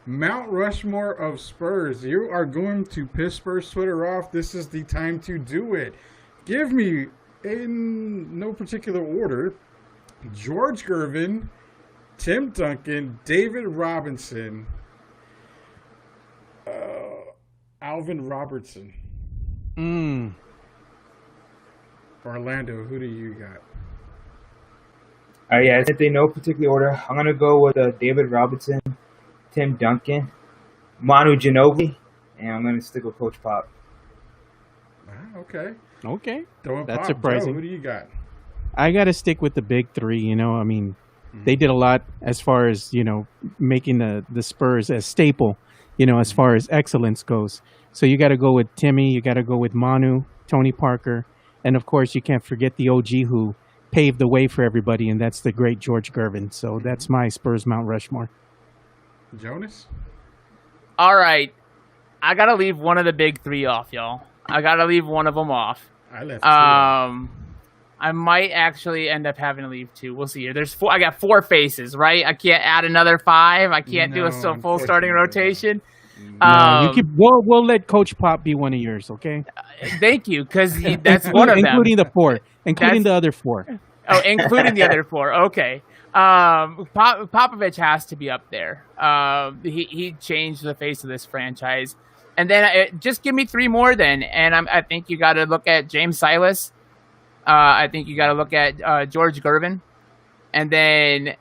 Mount Rushmore of Spurs. You are going to piss Spurs Twitter off. This is the time to do it. Give me, in no particular order, George Gervin, Tim Duncan, David Robinson, Alvin Robertson. Orlando, who do you got? Yeah, if they no particular order, I'm gonna go with David Robinson, Tim Duncan, Manu Ginobili, and I'm gonna stick with Coach Pop. Okay. That's surprising. Joe, who do you got? I got to stick with the big three. I mean, they did a lot as far as making the Spurs a staple. As far as excellence goes. So you got to go with Timmy. You got to go with Manu, Tony Parker, and of course you can't forget the OG who paved the way for everybody, and that's the great George Gervin. So that's my Spurs Mount Rushmore. Jonas? All right. I got to leave one of the big three off, y'all. I got to leave one of them off. I left two off. I might actually end up having to leave two. We'll see here. There's four. I got four faces, right? I can't add another five. I can't do a full starting rotation. No, we'll let Coach Pop be one of yours, okay? Thank you, because that's one of them. Including the four. Including the other four. Oh, including the other four. Okay. Popovich has to be up there. He changed the face of this franchise. And then just give me three more then. And I think you got to look at James Silas. I think you got to look at George Gervin. And then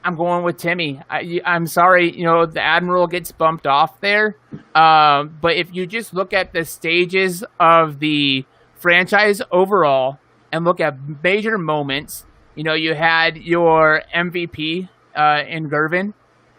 I'm going with Timmy. I'm sorry, the Admiral gets bumped off there. But if you just look at the stages of the franchise overall and look at major moments, you had your MVP in Gervin,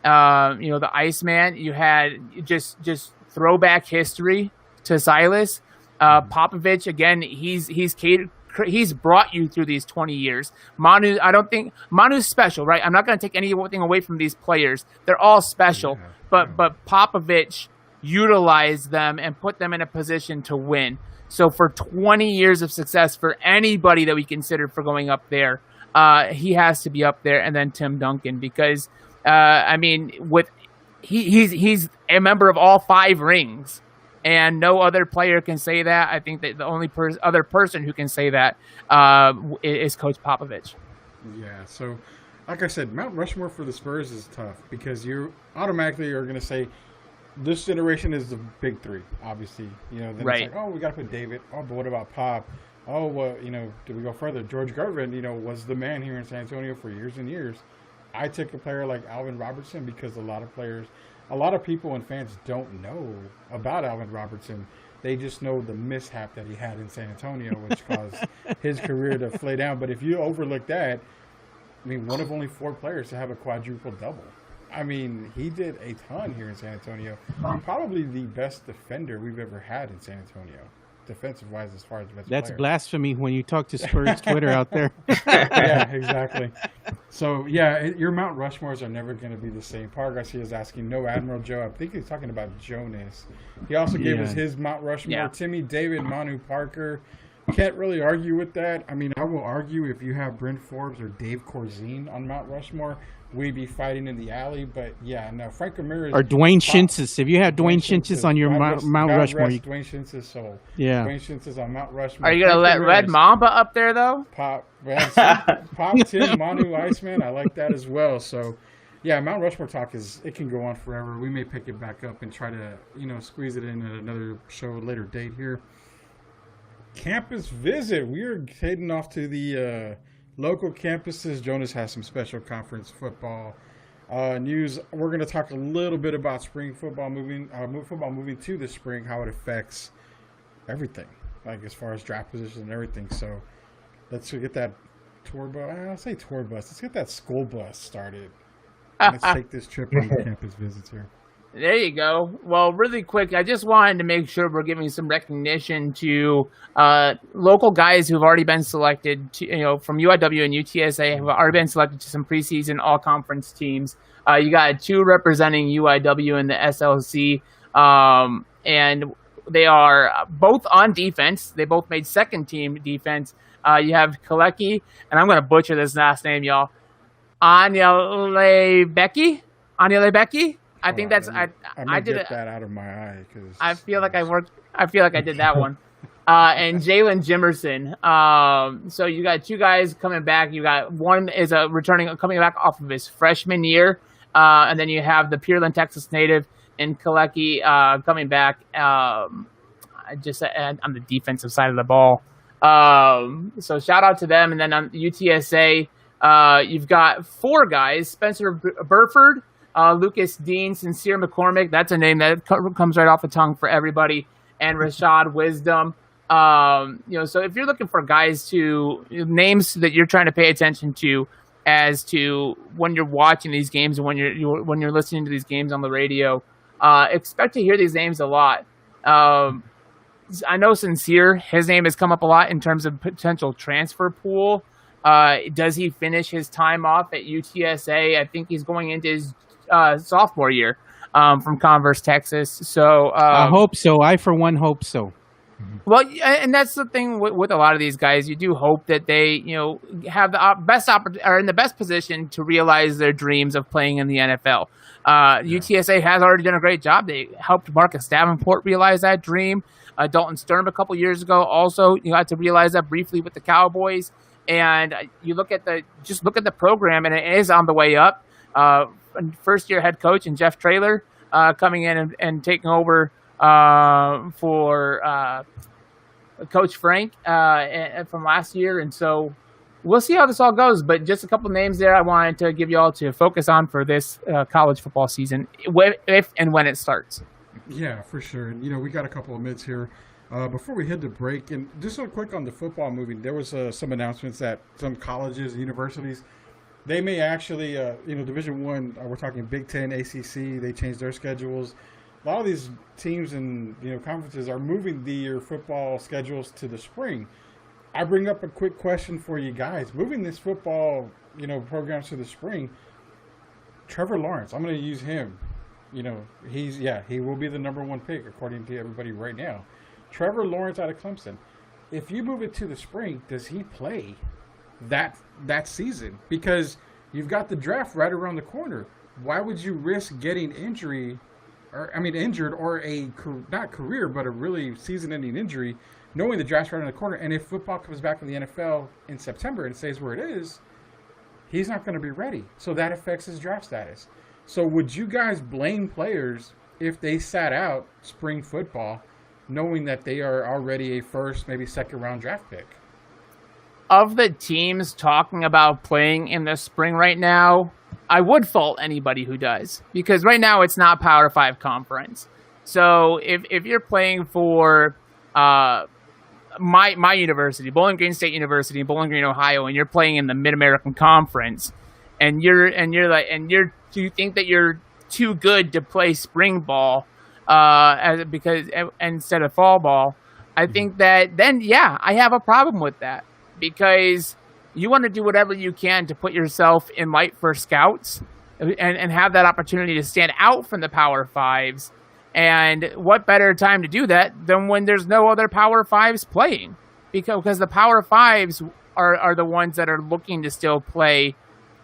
the Iceman. You had just throwback history to Silas. Popovich, again, he's brought you through these 20 years. Manu, I don't think Manu's special, right? I'm not going to take anything away from these players. They're all special, but Popovich utilized them and put them in a position to win. So for 20 years of success for anybody that we consider for going up there, he has to be up there. And then Tim Duncan, because he's a member of all 5 rings. And no other player can say that. I think that the only other person who can say that is Coach Popovich. Yeah, so like I said, Mount Rushmore for the Spurs is tough because you automatically are going to say this generation is the big three, obviously. Then right. It's like, oh, we got to put David. Oh, but what about Pop? Oh, well, do we go further? George Gervin, was the man here in San Antonio for years and years. I took a player like Alvin Robertson because a lot of people and fans don't know about Alvin Robertson. They just know the mishap that he had in San Antonio, which caused his career to flay down. But if you overlook that, one of only 4 players to have a quadruple double. He did a ton here in San Antonio. Probably the best defender we've ever had in San Antonio, defensive-wise, as far as best That's player. Blasphemy when you talk to Spurs Twitter out there. Yeah, exactly. So, your Mount Rushmores are never going to be the same. Par Garcia is asking, no Admiral Joe. I think he's talking about Jonas. He also gave us his Mount Rushmore. Yeah. Timmy, David, Manu, Parker, Can't really argue with that. I mean, I will argue if you have Bryn Forbes or Dave Corzine on Mount Rushmore, we'd be fighting in the alley. But yeah, no, Frank Ramirez Or Dwayne Shinsis. If you had Dwayne Shinsis on your Mount Rushmore, Dwayne Shinsis soul. Yeah, Dwayne Shinsis on Mount Rushmore. Are you gonna let Red Mamba up there though? Pop Tim Manu Iceman. I like that as well. So yeah, Mount Rushmore talk it can go on forever. We may pick it back up and try to squeeze it in at another show later date here. Campus visit. We're heading off to the local campuses. Jonas has some special conference football news. We're going to talk a little bit about spring football moving to the spring, how it affects everything, like as far as draft positions and everything. So let's get that tour bus. I'll say tour bus. Let's get that school bus started. Let's take this trip on the campus visits here. There you go. Well, really quick, I just wanted to make sure we're giving some recognition to local guys who've already been selected, from UIW and UTSA, have already been selected to some preseason all-conference teams. You got 2 representing UIW in the SLC, and they are both on defense. They both made second-team defense. You have Kalecki, and I'm going to butcher this last name, y'all. Anyalebeki? I think that's I did get that out of my eye because I feel like I did that one. And Jalen Jimerson. So you got 2 guys coming back. You got one is coming back off of his freshman year, and then you have the Pearland, Texas native, and Kalecki coming back. On the defensive side of the ball. So shout out to them. And then on UTSA, you've got 4 guys: Spencer Burford, Lucas Dean, Sincere McCormick. That's a name that comes right off the tongue for everybody. And Rashad Wisdom. So if you're looking for guys names that you're trying to pay attention to as to when you're watching these games and when you're listening to these games on the radio, expect to hear these names a lot. I know Sincere, his name has come up a lot in terms of potential transfer pool. Does he finish his time off at UTSA? I think he's going into his sophomore year from Converse, Texas. So I hope so. I, for one, hope so. Well, and that's the thing with a lot of these guys. You do hope that they, have the are in the best position to realize their dreams of playing in the NFL. UTSA has already done a great job. They helped Marcus Davenport realize that dream. Dalton Sturm a couple years ago also got to realize that briefly with the Cowboys. And you look at the program, and it is on the way up. First year head coach and Jeff Traylor coming in and taking over for Coach Frank from last year. And so we'll see how this all goes. But just a couple names there I wanted to give you all to focus on for this college football season, if and when it starts. Yeah, for sure. And, we got a couple of minutes here. Before we head to break, and just real quick on the football moving, there was some announcements that some colleges and universities, they may actually, Division I, we're talking Big Ten, ACC, they changed their schedules. A lot of these teams and conferences are moving their football schedules to the spring. I bring up a quick question for you guys. Moving this football, programs to the spring, Trevor Lawrence, I'm going to use him. He will be the number 1 pick according to everybody right now. Trevor Lawrence out of Clemson. If you move it to the spring, does he play that season? Because you've got the draft right around the corner. Why would you risk getting injured or a not career, but a really season-ending injury, knowing the draft's right around the corner? And if football comes back in the NFL in September and stays where it is, he's not going to be ready. So that affects his draft status. So would you guys blame players if they sat out spring football, knowing that they are already a first, maybe second-round draft pick? Of the teams talking about playing in the spring right now, I would fault anybody who does, because right now it's not Power 5 conference. So if you're playing for my university, Bowling Green State University in Bowling Green, Ohio, and you're playing in the Mid-American Conference, and you think that you're too good to play spring ball instead of fall ball, I think that then I have a problem with that, because you want to do whatever you can to put yourself in light for scouts and have that opportunity to stand out from the Power Fives. And what better time to do that than when there's no other Power Fives playing? because the Power Fives are the ones that are looking to still play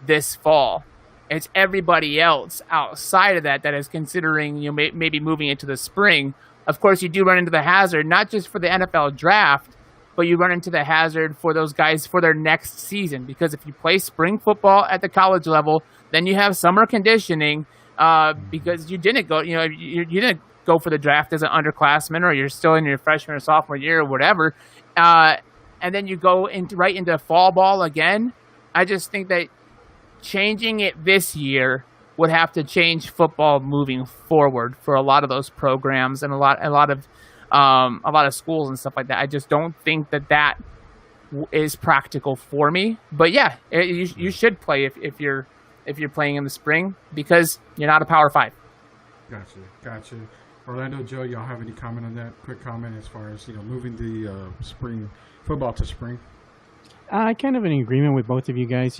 this fall. It's everybody else outside of that is considering maybe moving into the spring. Of course, you do run into the hazard, not just for the NFL draft, but you run into the hazard for those guys for their next season. Because if you play spring football at the college level, then you have summer conditioning because you didn't go, you didn't go for the draft as an underclassman, or you're still in your freshman or sophomore year or whatever. And then you go right into fall ball again. I just think that changing it this year would have to change football moving forward for a lot of those programs and a lot of schools and stuff like that. I just don't think that is practical for me. But yeah, you should play if you're playing in the spring because you're not a Power 5. Gotcha. Orlando, Joe, y'all have any comment on that? Quick comment as far as moving the spring football to spring. I kind of in agreement with both of you guys.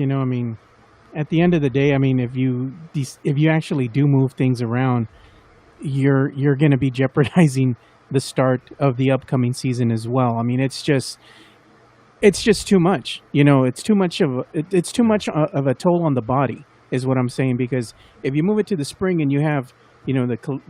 At the end of the day, if you actually do move things around, you're going to be jeopardizing the start of the upcoming season as well. It's just too much. It's too much of a toll on the body, is what I'm saying. Because if you move it to the spring and you have the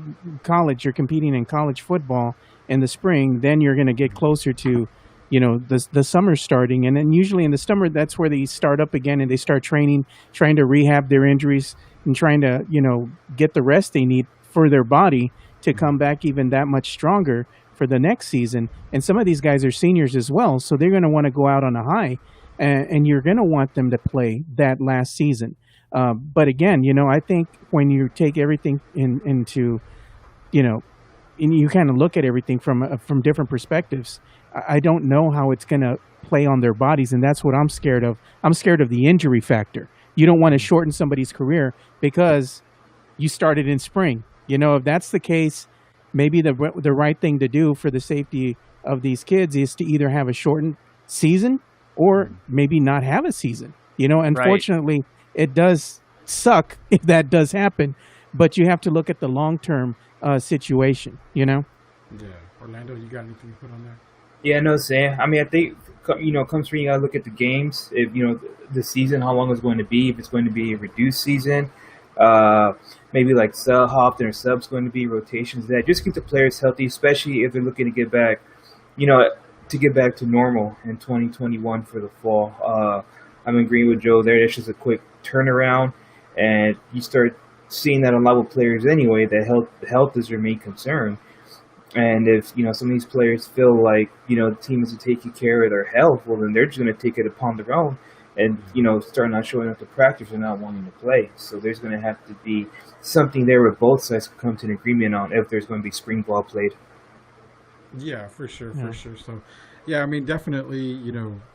college, you're competing in college football in the spring, then you're going to get closer to the summer starting, and then usually in the summer that's where they start up again and they start training, trying to rehab their injuries and trying to get the rest they need for their body to come back even that much stronger for the next season. And some of these guys are seniors as well, so they're going to want to go out on a high, and you're going to want them to play that last season. But again, I think when you take everything into and you kind of look at everything from different perspectives, I don't know how it's going to play on their bodies, and that's what I'm scared of. I'm scared of the injury factor. You don't want to shorten somebody's career because you started in spring. If that's the case, maybe the right thing to do for the safety of these kids is to either have a shortened season or maybe not have a season. Unfortunately, It does suck if that does happen, but you have to look at the long-term situation, Yeah. Orlando, you got anything to put on that? Yeah, no, Sam. I think, comes from you got to look at the games. If, the season, how long it's going to be. If it's going to be a reduced season, maybe like how often are subs going to be, rotations, that just keep the players healthy, especially if they're looking to get back, to normal in 2021 for the fall. I'm agreeing with Joe there. It's just a quick turnaround, and you start seeing that on a lot of players anyway, that health is their main concern. And if, some of these players feel like, the team isn't taking care of their health, well, then they're just going to take it upon their own and, start not showing up to practice or not wanting to play. So there's going to have to be something there where both sides can come to an agreement on if there's going to be spring ball played. Yeah, for sure. So, yeah, definitely,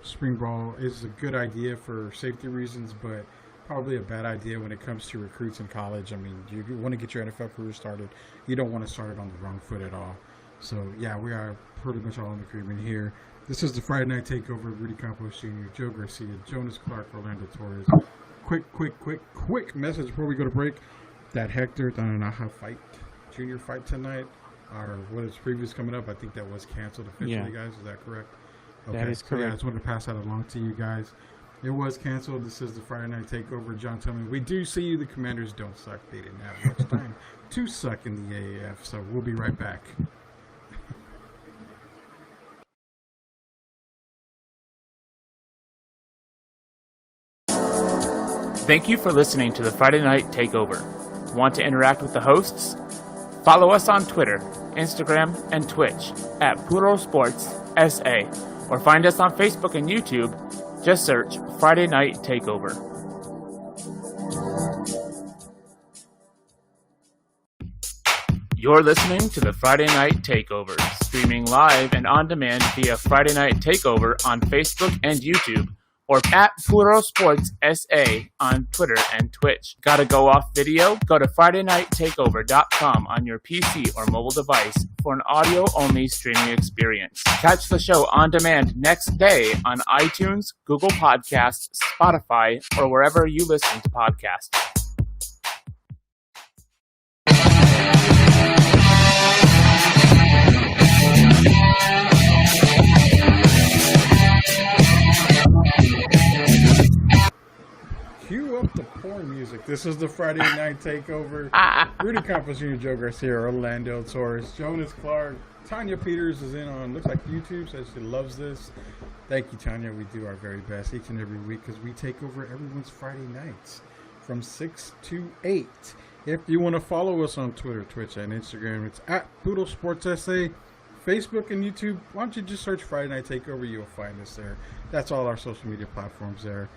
spring ball is a good idea for safety reasons, but probably a bad idea when it comes to recruits in college. You want to get your NFL career started. You don't want to start it on the wrong foot at all. So, yeah, we are pretty much all in agreement here. This is the Friday Night Takeover. Rudy Campos Jr., Joe Garcia, Jonas Clark, Orlando Torres. Quick message before we go to break. That Hector Tananaha junior fight tonight, or what is previous coming up, I think that was canceled officially, guys. Is that correct? Okay. That is correct. So, I just wanted to pass that along to you guys. It was canceled. This is the Friday Night Takeover. John, tell me, we do see you. The Commanders don't suck. They didn't have much time to suck in the AAF. So we'll be right back. Thank you for listening to the Friday Night Takeover. Want to interact with the hosts? Follow us on Twitter, Instagram, and Twitch at Puro Sports SA, or find us on Facebook and YouTube. Just search Friday Night Takeover. You're listening to the Friday Night Takeover, streaming live and on demand via Friday Night Takeover on Facebook and YouTube, or at Puro Sports SA on Twitter and Twitch. Gotta go off video? Go to FridayNightTakeover.com on your PC or mobile device for an audio-only streaming experience. Catch the show on demand next day on iTunes, Google Podcasts, Spotify, or wherever you listen to podcasts. up the porn music. This is the Friday Night Takeover. Rudy Campos Jr., Joe Garcia, Orlando Torres, Jonas Clark, Tanya Peters is in on, looks like YouTube, says she loves this. Thank you, Tanya. We do our very best each and every week because we take over everyone's Friday nights from 6 to 8. If you want to follow us on Twitter, Twitch, and Instagram, it's at Poodle Sports SA. Facebook and YouTube, why don't you just search Friday Night Takeover? You'll find us there. That's all our social media platforms there.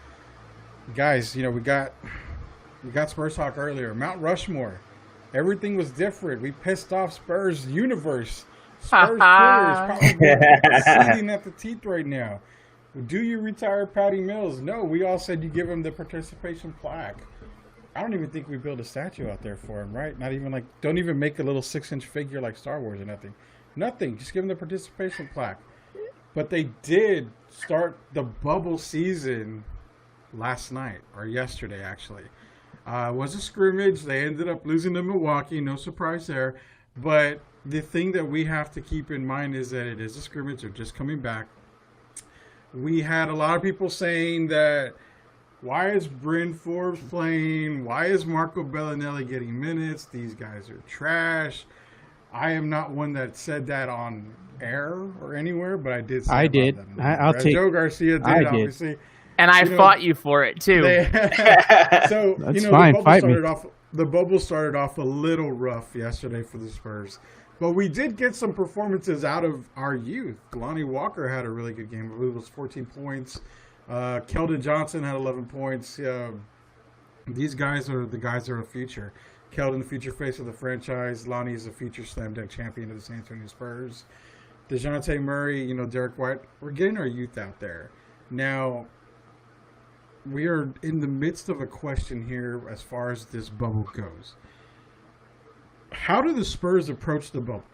Guys, you know, we got Spurs talk earlier. Mount Rushmore. Everything was different. We pissed off Spurs universe. Spurs Twitter is probably seething at the teeth right now. Do you retire Patty Mills? No, we all said you give him the participation plaque. I don't even think we built a statue out there for him, right? Not even like, don't even make a little 6-inch figure like Star Wars or nothing. Nothing. Just give him the participation plaque. But they did start the bubble season last night, or yesterday actually. It was a scrimmage. They ended up losing to Milwaukee. No surprise there. But the thing that we have to keep in mind is that it is a scrimmage. They're just coming back. We had a lot of people saying that, why is Bryn Forbes playing? Why is Marco Bellinelli getting minutes? These guys are trash. I am not one that said that on air or anywhere, but I did say them. I'll take Joe Garcia did, obviously. And I fought you for it, too. So, that's fine. The bubble started off a little rough yesterday for the Spurs. But we did get some performances out of our youth. Lonnie Walker had a really good game. I believe it was 14 points. Keldon Johnson had 11 points. These guys are the guys that are the future. Keldon, the future face of the franchise. Lonnie is the future slam dunk champion of the San Antonio Spurs. DeJounte Murray, Derek White. We're getting our youth out there. Now, we are in the midst of a question here as far as this bubble goes. How do the Spurs approach the bubble?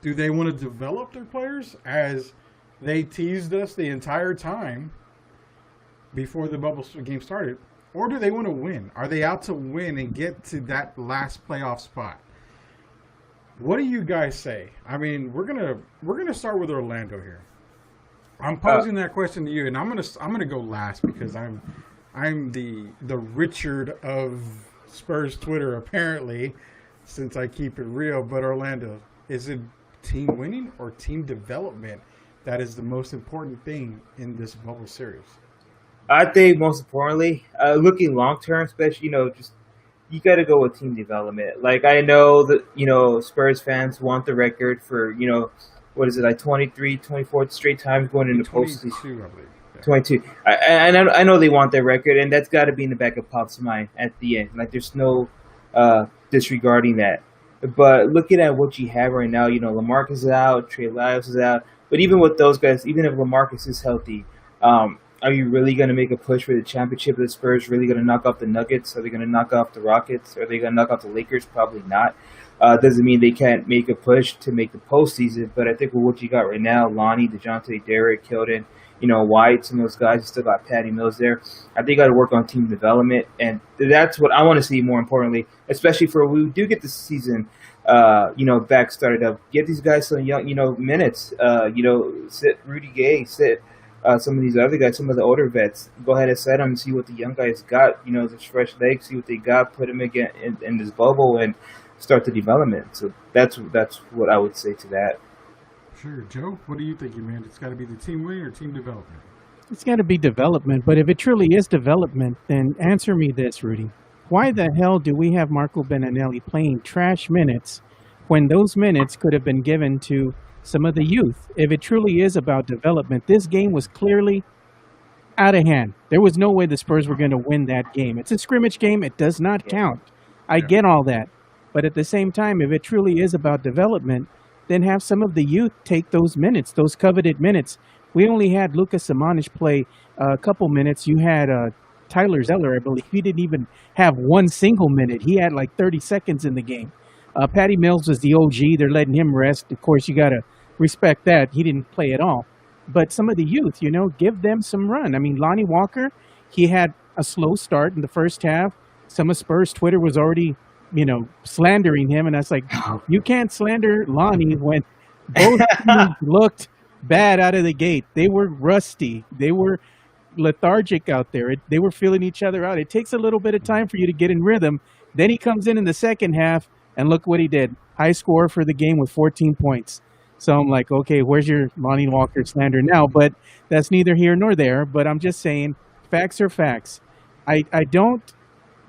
Do they want to develop their players as they teased us the entire time before the bubble game started? Or do they want to win? Are they out to win and get to that last playoff spot? What do you guys say? I mean, we're gonna start with Orlando here. I'm posing that question to you, and I'm gonna go last because I'm the Richard of Spurs Twitter apparently, since I keep it real. But Orlando, is it team winning or team development that is the most important thing in this bubble series? I think most importantly, looking long term, especially, you got to go with team development. Like, I know that, Spurs fans want the record for, what is it, like 23, 24 straight times going into postseason. 22, I believe. Yeah. 22. I know they want their record, and that's got to be in the back of Pop's mind at the end. Like, there's no disregarding that. But looking at what you have right now, LaMarcus is out, Trey Lyles is out. But even with those guys, even if LaMarcus is healthy, are you really going to make a push for the championship? Are the Spurs really going to knock off the Nuggets? Are they going to knock off the Rockets? Are they going to knock off the Lakers? Probably not. Doesn't mean they can't make a push to make the postseason. But I think with what you got right now, Lonnie, DeJounte, Derek, Keldon, White, some of those guys, you still got Patty Mills there. I think you got to work on team development. And that's what I want to see more importantly, especially for when we do get the season, back started up. Get these guys some young, minutes. Sit Rudy Gay, sit some of these other guys, some of the older vets. Go ahead and set them and see what the young guys got. This fresh legs, see what they got, put them again in this bubble and start the development. So that's what I would say to that. Sure. Joe, what do you think, man? It's got to be the team win or team development? It's got to be development. But if it truly is development, then answer me this, Rudy. Why the hell do we have Marco Bellinelli playing trash minutes when those minutes could have been given to some of the youth? If it truly is about development, this game was clearly out of hand. There was no way the Spurs were going to win that game. It's a scrimmage game. It does not count. I get all that. But at the same time, if it truly is about development, then have some of the youth take those minutes, those coveted minutes. We only had Lucas Samanic play a couple minutes. You had Tyler Zeller, I believe. He didn't even have one single minute. He had like 30 seconds in the game. Patty Mills was the OG. They're letting him rest. Of course, you got to respect that. He didn't play at all. But some of the youth, give them some run. I mean, Lonnie Walker, he had a slow start in the first half. Some of Spurs Twitter was already, slandering him. And I was like, you can't slander Lonnie when both teams looked bad out of the gate. They were rusty. They were, lethargic out there. They were feeling each other out. It takes a little bit of time for you to get in rhythm. Then he comes in the second half, and look what he did. High score for the game with 14 points. So I'm like, okay, where's your Lonnie Walker slander now? But that's neither here nor there. But I'm just saying, facts are facts. I don't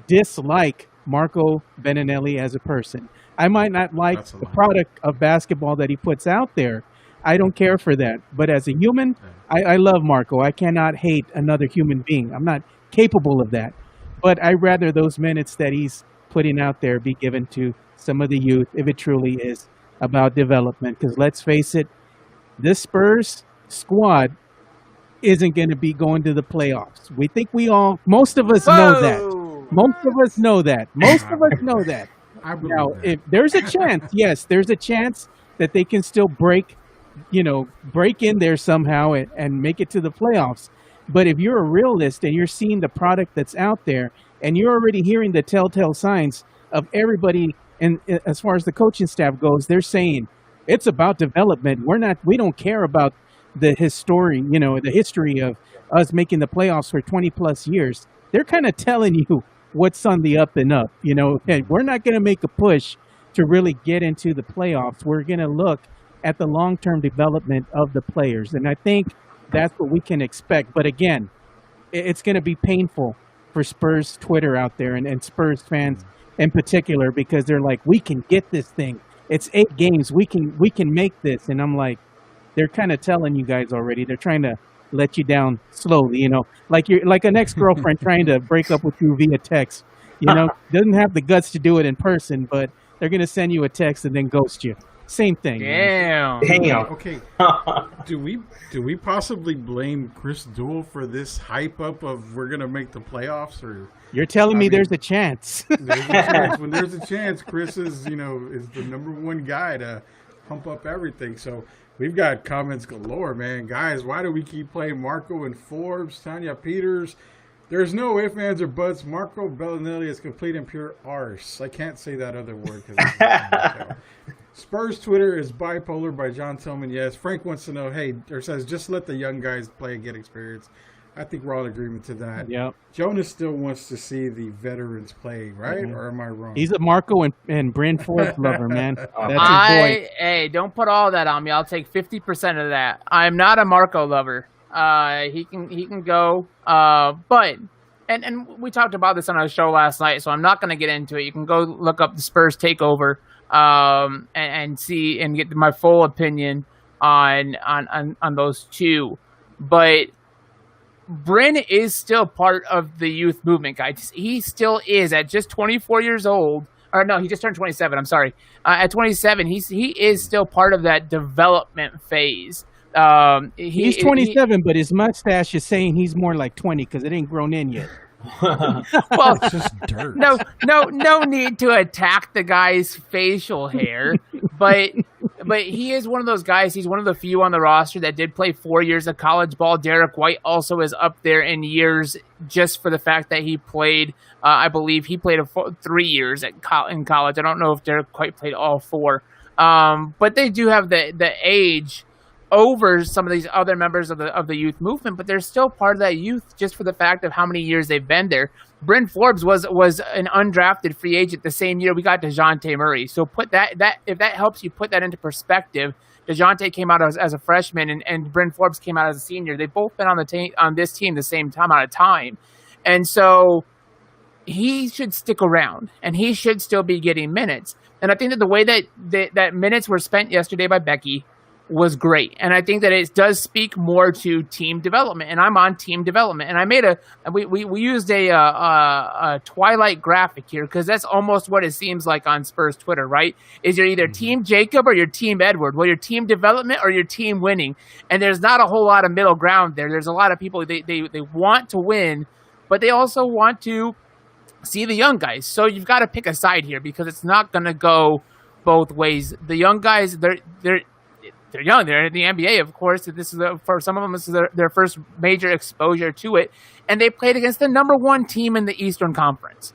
dislike Marco Beninelli as a person. I might not like the product of basketball that he puts out there. I don't care for that. But as a human, I love Marco. I cannot hate another human being. I'm not capable of that. But I'd rather those minutes that he's putting out there be given to some of the youth if it truly is about development. Because let's face it, this Spurs squad isn't going to be going to the playoffs. We think most of us know that. Most of us know that. Most of us know that. Now, if there's a chance, yes, there's a chance that they can still break in there somehow and make it to the playoffs. But if you're a realist and you're seeing the product that's out there and you're already hearing the telltale signs of everybody, and as far as the coaching staff goes, they're saying it's about development. We don't care about the history of us making the playoffs for 20 plus years. They're kind of telling you what's on the up and up. And we're not going to make a push to really get into the playoffs. We're going to look at the long-term development of the players. And I think that's what we can expect. But again, it's going to be painful for Spurs Twitter out there and Spurs fans in particular, because they're like, we can get this thing. It's 8 games. We can make this. And I'm like, they're kind of telling you guys already. They're trying to let you down slowly, like you're like an ex-girlfriend trying to break up with you via text. Doesn't have the guts to do it in person, but they're going to send you a text and then ghost you. Same thing. Damn. Okay. Do we possibly blame Chris Duell for this hype up of we're gonna make the playoffs? Or you're telling me there's a chance? There's a chance. When there's a chance, Chris is the number one guy to pump up everything. So we've got comments galore, man. Guys, why do we keep playing Marco and Forbes, Tanya Peters? There's no ifs, ands, or buts. Marco Bellinelli is complete and pure arse. I can't say that other word because Spurs Twitter is bipolar by John Tillman. Yes. Frank wants to know, says, just let the young guys play and get experience. I think we're all in agreement to that. Yep. Jonas still wants to see the veterans play, right? Mm-hmm. Or am I wrong? He's a Marco and Bryn Forbes lover, man. That's his boy. Hey, don't put all that on me. I'll take 50% of that. I'm not a Marco lover. He can go. But and we talked about this on our show last night, so I'm not going to get into it. You can go look up the Spurs Takeover. And see and get my full opinion on those two. But Bryn is still part of the youth movement, guys. He still is at just 24 years old. Or no, he just turned 27. I'm sorry. At 27, he is still part of that development phase. He's 27, but his mustache is saying he's more like 20 because it ain't grown in yet. Well, it's just dirt. No need to attack the guy's facial hair, but he is one of those guys. He's one of the few on the roster that did play 4 years of college ball. Derek White also is up there in years just for the fact that he played. I believe he played 3 years in college. I don't know if Derek White played all 4, but they do have the age over some of these other members of the youth movement, but they're still part of that youth just for the fact of how many years they've been there. Bryn Forbes was an undrafted free agent the same year we got DeJounte Murray. So put that if that helps you put that into perspective, DeJounte came out as a freshman and Bryn Forbes came out as a senior. They've both been on this team the same amount of time. And so he should stick around and he should still be getting minutes. And I think that the way that minutes were spent yesterday by Becky was great. And I think that it does speak more to team development. And I'm on team development. And I made we used a Twilight graphic here because that's almost what it seems like on Spurs Twitter, right? Is you're either team Jacob or you're team Edward. Well, you're team development or you're team winning. And there's not a whole lot of middle ground there. There's a lot of people, they want to win, but they also want to see the young guys. So you've got to pick a side here because it's not going to go both ways. The young guys, they're young. They're in the NBA, of course. This is for some of them, this is their first major exposure to it, and they played against the number 1 team in the Eastern Conference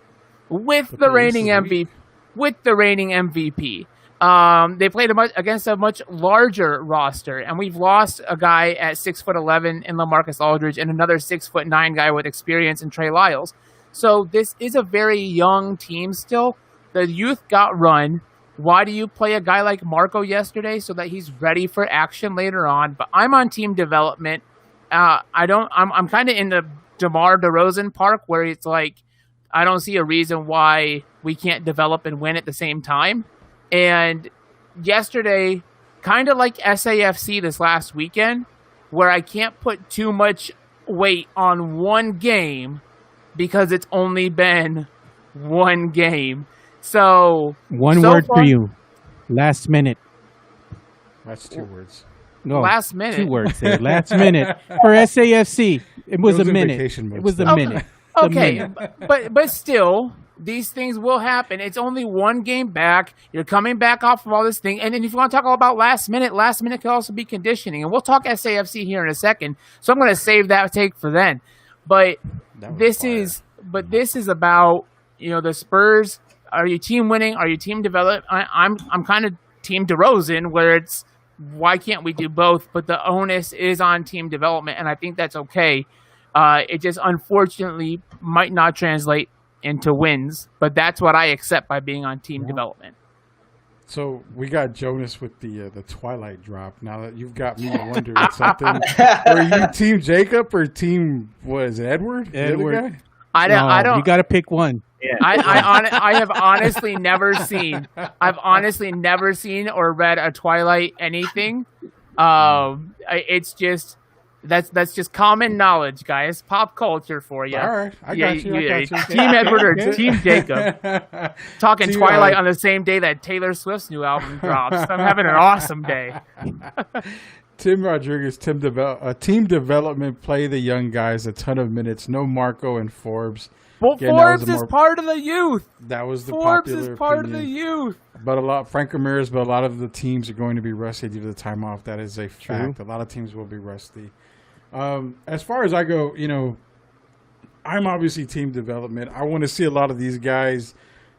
with the reigning MVP. They played against a much larger roster, and we've lost a guy at 6'11" in LaMarcus Aldridge and another 6'9" guy with experience in Trey Lyles. So this is a very young team still. The youth got run. Why do you play a guy like Marco yesterday so that he's ready for action later on? But I'm on team development. I'm kind of in the DeMar DeRozan park where it's like I don't see a reason why we can't develop and win at the same time. And yesterday, kind of like SAFC this last weekend, where I can't put too much weight on one game because it's only been one game. So one word for you: last minute. That's 2 words. No, last minute. 2 words there. Last minute for SAFC. It was a minute. It was a minute. Okay, but still, these things will happen. It's only one game back. You're coming back off of all this thing. And then if you want to talk all about last minute can also be conditioning. And we'll talk SAFC here in a second. So I'm going to save that take for then. But this is about, the Spurs. Are you team winning? Are you team develop? I'm kind of team DeRozan, where it's why can't we do both? But the onus is on team development, and I think that's okay. It just unfortunately might not translate into wins, but that's what I accept by being on team development. So we got Jonas with the Twilight drop. Now that you've got me wondering something, are you team Jacob or team Edward? Edward. I don't. You got to pick one. Yeah. I have honestly never seen. I've honestly never seen or read a Twilight anything. It's just that's just common knowledge, guys. Pop culture for you. All right, I got you. Team Edward or Team Jacob. Talking Team, Twilight on the same day that Taylor Swift's new album drops. I'm having an awesome day. Tim Rodriguez, team development, play the young guys a ton of minutes. No Marco and Forbes. Well, Forbes is part of the youth. That was the Forbes popular is part opinion. of the youth. But Frank Ramirez, but a lot of the teams are going to be rusty due to the time off. That is a fact. A lot of teams will be rusty. As far as I go, I'm obviously team development. I want to see a lot of these guys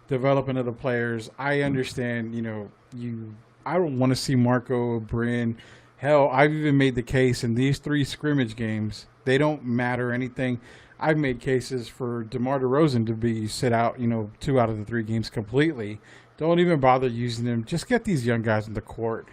developing other players. I understand, I don't want to see Marco, Bryn. Hell, I've even made the case in these 3 scrimmage games, they don't matter anything. I've made cases for DeMar DeRozan to be sit out, 2 out of the 3 games completely. Don't even bother using them. Just get these young guys in the court.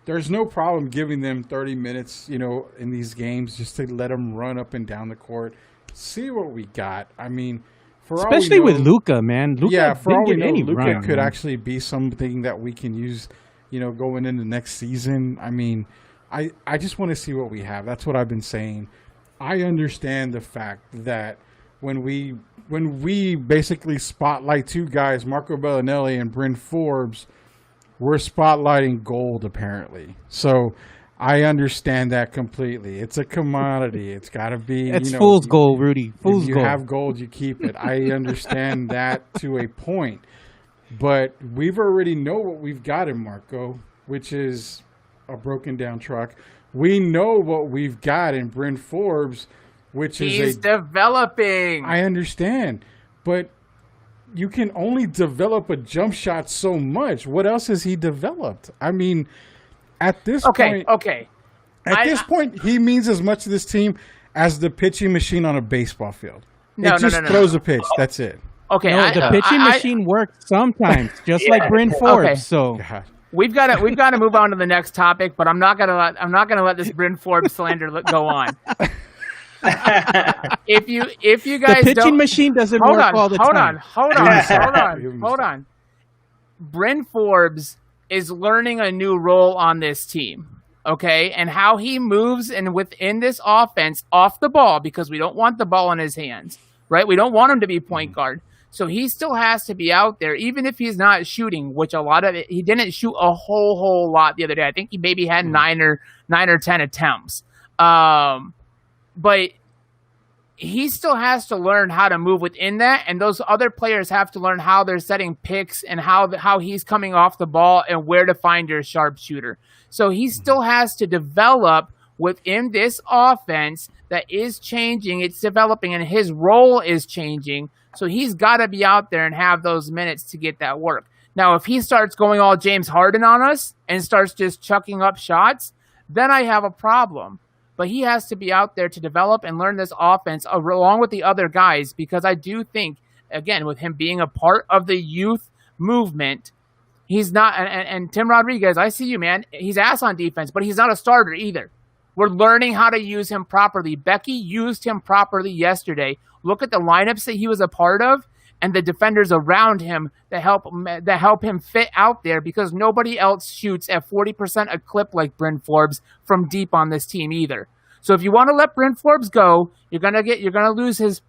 There's no problem giving them 30 minutes, in these games just to let them run up and down the court. See what we got. I mean, especially with Luka, man. Luka for all we know, Luka could actually be something that we can use, going into next season. I mean, I just want to see what we have. That's what I've been saying. I understand the fact that when we basically spotlight 2 guys, Marco Bellinelli and Bryn Forbes, we're spotlighting gold apparently. So I understand that completely. It's a commodity. It's got to be. It's fool's gold, Rudy. Fool's gold. If you have gold, you keep it. I understand that to a point, but we've already know what we've got in Marco, which is a broken down truck. We know what we've got in Bryn Forbes, which he's developing. I understand, but you can only develop a jump shot so much. What else has he developed? I mean, at this point, At this point, he means as much to this team as the pitching machine on a baseball field. It just throws a pitch. That's it. Okay, the pitching machine works sometimes, just like Bryn Forbes. Okay. So. God. We've got to move on to the next topic, but I'm not gonna let this Bryn Forbes slander go on. If you guys the pitching machine doesn't work all the time. Hold on. Bryn Forbes is learning a new role on this team, okay, and how he moves and within this offense off the ball, because we don't want the ball in his hands, right? We don't want him to be point guard. So he still has to be out there, even if he's not shooting, which a lot of it, he didn't shoot a whole lot the other day. I think he maybe had 9 or 10 attempts. But he still has to learn how to move within that, and those other players have to learn how they're setting picks and how he's coming off the ball and where to find your sharpshooter. So he still has to develop within this offense that is changing. It's developing, and his role is changing. So he's got to be out there and have those minutes to get that work. Now, if he starts going all James Harden on us and starts just chucking up shots, then I have a problem. But he has to be out there to develop and learn this offense along with the other guys, because I do think, again, with him being a part of the youth movement, he's not. And Tim Rodriguez, I see you, man. He's ass on defense, but he's not a starter either. We're learning how to use him properly. Becky used him properly yesterday. Look at the lineups that he was a part of and the defenders around him that help him fit out there, because nobody else shoots at 40% a clip like Bryn Forbes from deep on this team either. So if you want to let Bryn Forbes go, you're gonna lose his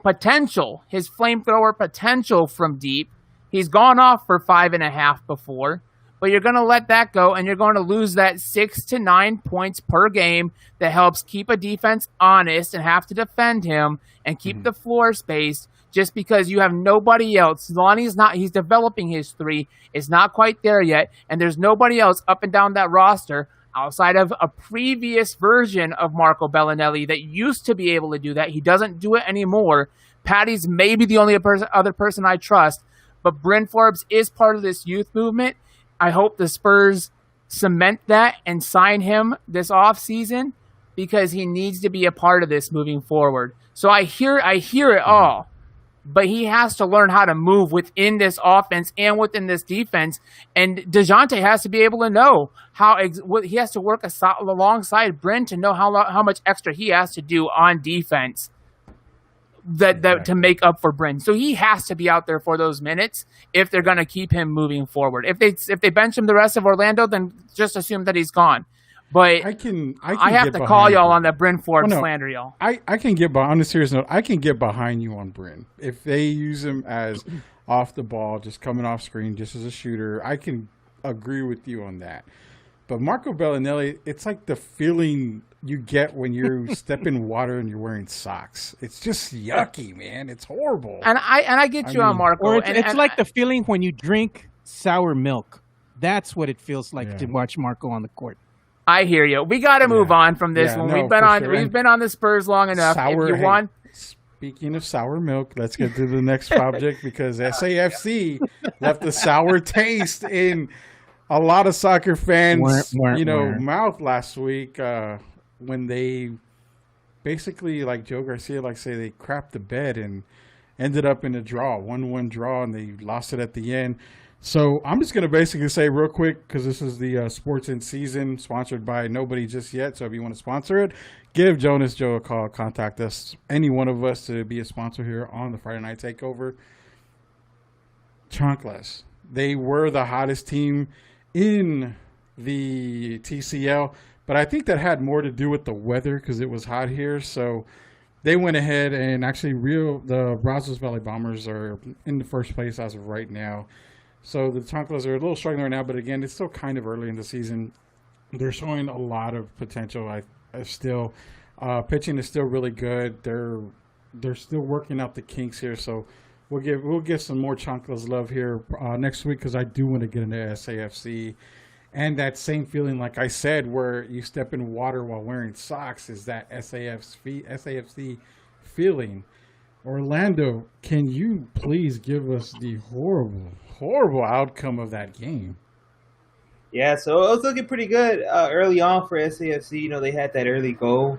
potential, his flamethrower potential from deep. He's gone off for 5.5 before, but you're going to let that go, and you're going to lose that 6 to 9 points per game that helps keep a defense honest and have to defend him and keep the floor spaced, just because you have nobody else. He's developing his three. It's not quite there yet, and there's nobody else up and down that roster outside of a previous version of Marco Bellinelli that used to be able to do that. He doesn't do it anymore. Patty's maybe the only other person I trust, but Bryn Forbes is part of this youth movement. I hope the Spurs cement that and sign him this offseason, because he needs to be a part of this moving forward. So I hear it all, but he has to learn how to move within this offense and within this defense. And DeJounte has to be able to know he has to work alongside Bryn to know how much extra he has to do on defense to make up for Bryn. So he has to be out there for those minutes if they're going to keep him moving forward. If they bench him the rest of Orlando, then just assume that he's gone. But I have to call y'all on that Bryn Forbes slander, y'all. I can get behind, on a serious note, I can get behind you on Bryn. If they use him as off the ball, just coming off screen, just as a shooter, I can agree with you on that. But Marco Bellinelli, it's like the feeling you get when you step in water and you're wearing socks. It's just yucky, man. It's horrible. And I get you on Marco. Or it's like the feeling when you drink sour milk. That's what it feels like to watch Marco on the court. I hear you. We got to move on from this one. We've been on the Spurs long enough. Speaking of sour milk, let's get to the next project, because SAFC left a sour taste in a lot of soccer fans, mouth last week when they basically, like Joe Garcia they crapped the bed and ended up in a draw, 1-1 draw, and they lost it at the end. So I'm just going to basically say real quick, because this is the Sports in Season, sponsored by nobody just yet. So if you want to sponsor it, give Jonas Joe a call. Contact us, any one of us, to be a sponsor here on the Friday Night Takeover. Chanclas. They were the hottest team in the TCL, but I think that had more to do with the weather, because it was hot here. So they went ahead and actually the Brazos Valley Bombers are in the first place as of right now. So the Chanclas are a little struggling right now, but again, it's still kind of early in the season. They're showing a lot of potential. Pitching is still really good. They're still working out the kinks here. So we'll give some more Chanclas love here next week, because I do want to get into SAFC. And that same feeling, like I said, where you step in water while wearing socks, is that SAFC feeling. Orlando, can you please give us the horrible outcome of that game? Yeah, so it was looking pretty good early on for SAFC. They had that early goal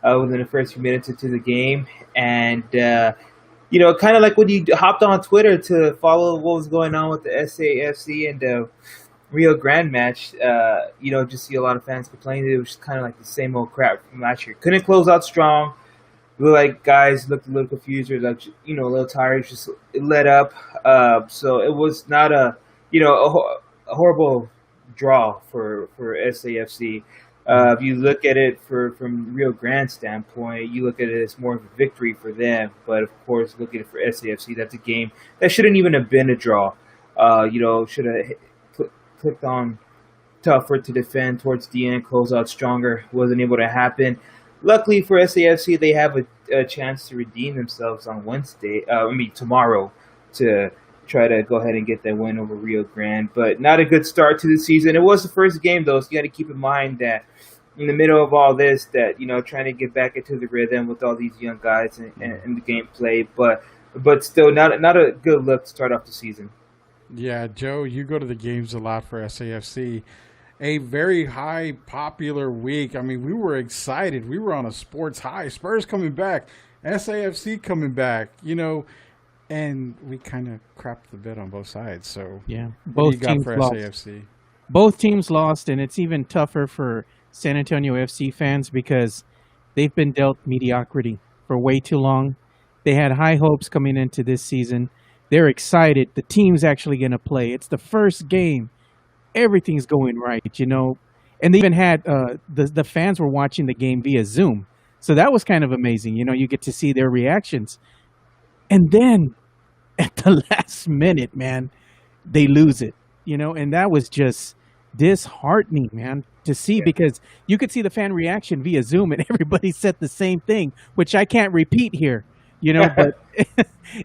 within the first few minutes into the game. And, kind of like when you hopped on Twitter to follow what was going on with the SAFC and the Rio Grande match, just see a lot of fans complaining. It was kind of like the same old crap from last year. Couldn't close out strong. Looked like guys looked a little confused or a little tired, just let up. So it was not a horrible draw for SAFC. If you look at it from Rio Grande standpoint, you look at it as more of a victory for them. But of course, looking at it for SAFC, that's a game that shouldn't even have been a draw. Should have clicked on tougher to defend towards the end, close out stronger. Wasn't able to happen. Luckily for SAFC, they have a chance to redeem themselves on tomorrow, to try to go ahead and get that win over Rio Grande. But not a good start to the season. It was the first game, though, so you got to keep in mind that in the middle of all this, that trying to get back into the rhythm with all these young guys and the gameplay, but still not a good look to start off the season. Yeah, Joe, you go to the games a lot for SAFC. A very high popular week. I mean, we were excited. We were on a sports high. Spurs coming back, SAFC coming back, and we kind of crapped the bed on both sides. So, Yeah, what do both you got teams for lost. SAFC? Both teams lost, and it's even tougher for San Antonio FC fans because they've been dealt mediocrity for way too long. They had high hopes coming into this season. They're excited. The team's actually going to play. It's the first game. Everything's going right, And they even had the fans were watching the game via Zoom. So that was kind of amazing. You get to see their reactions. And then at the last minute, man, they lose it, and that was just disheartening, man, to see because you could see the fan reaction via Zoom and everybody said the same thing, which I can't repeat here, but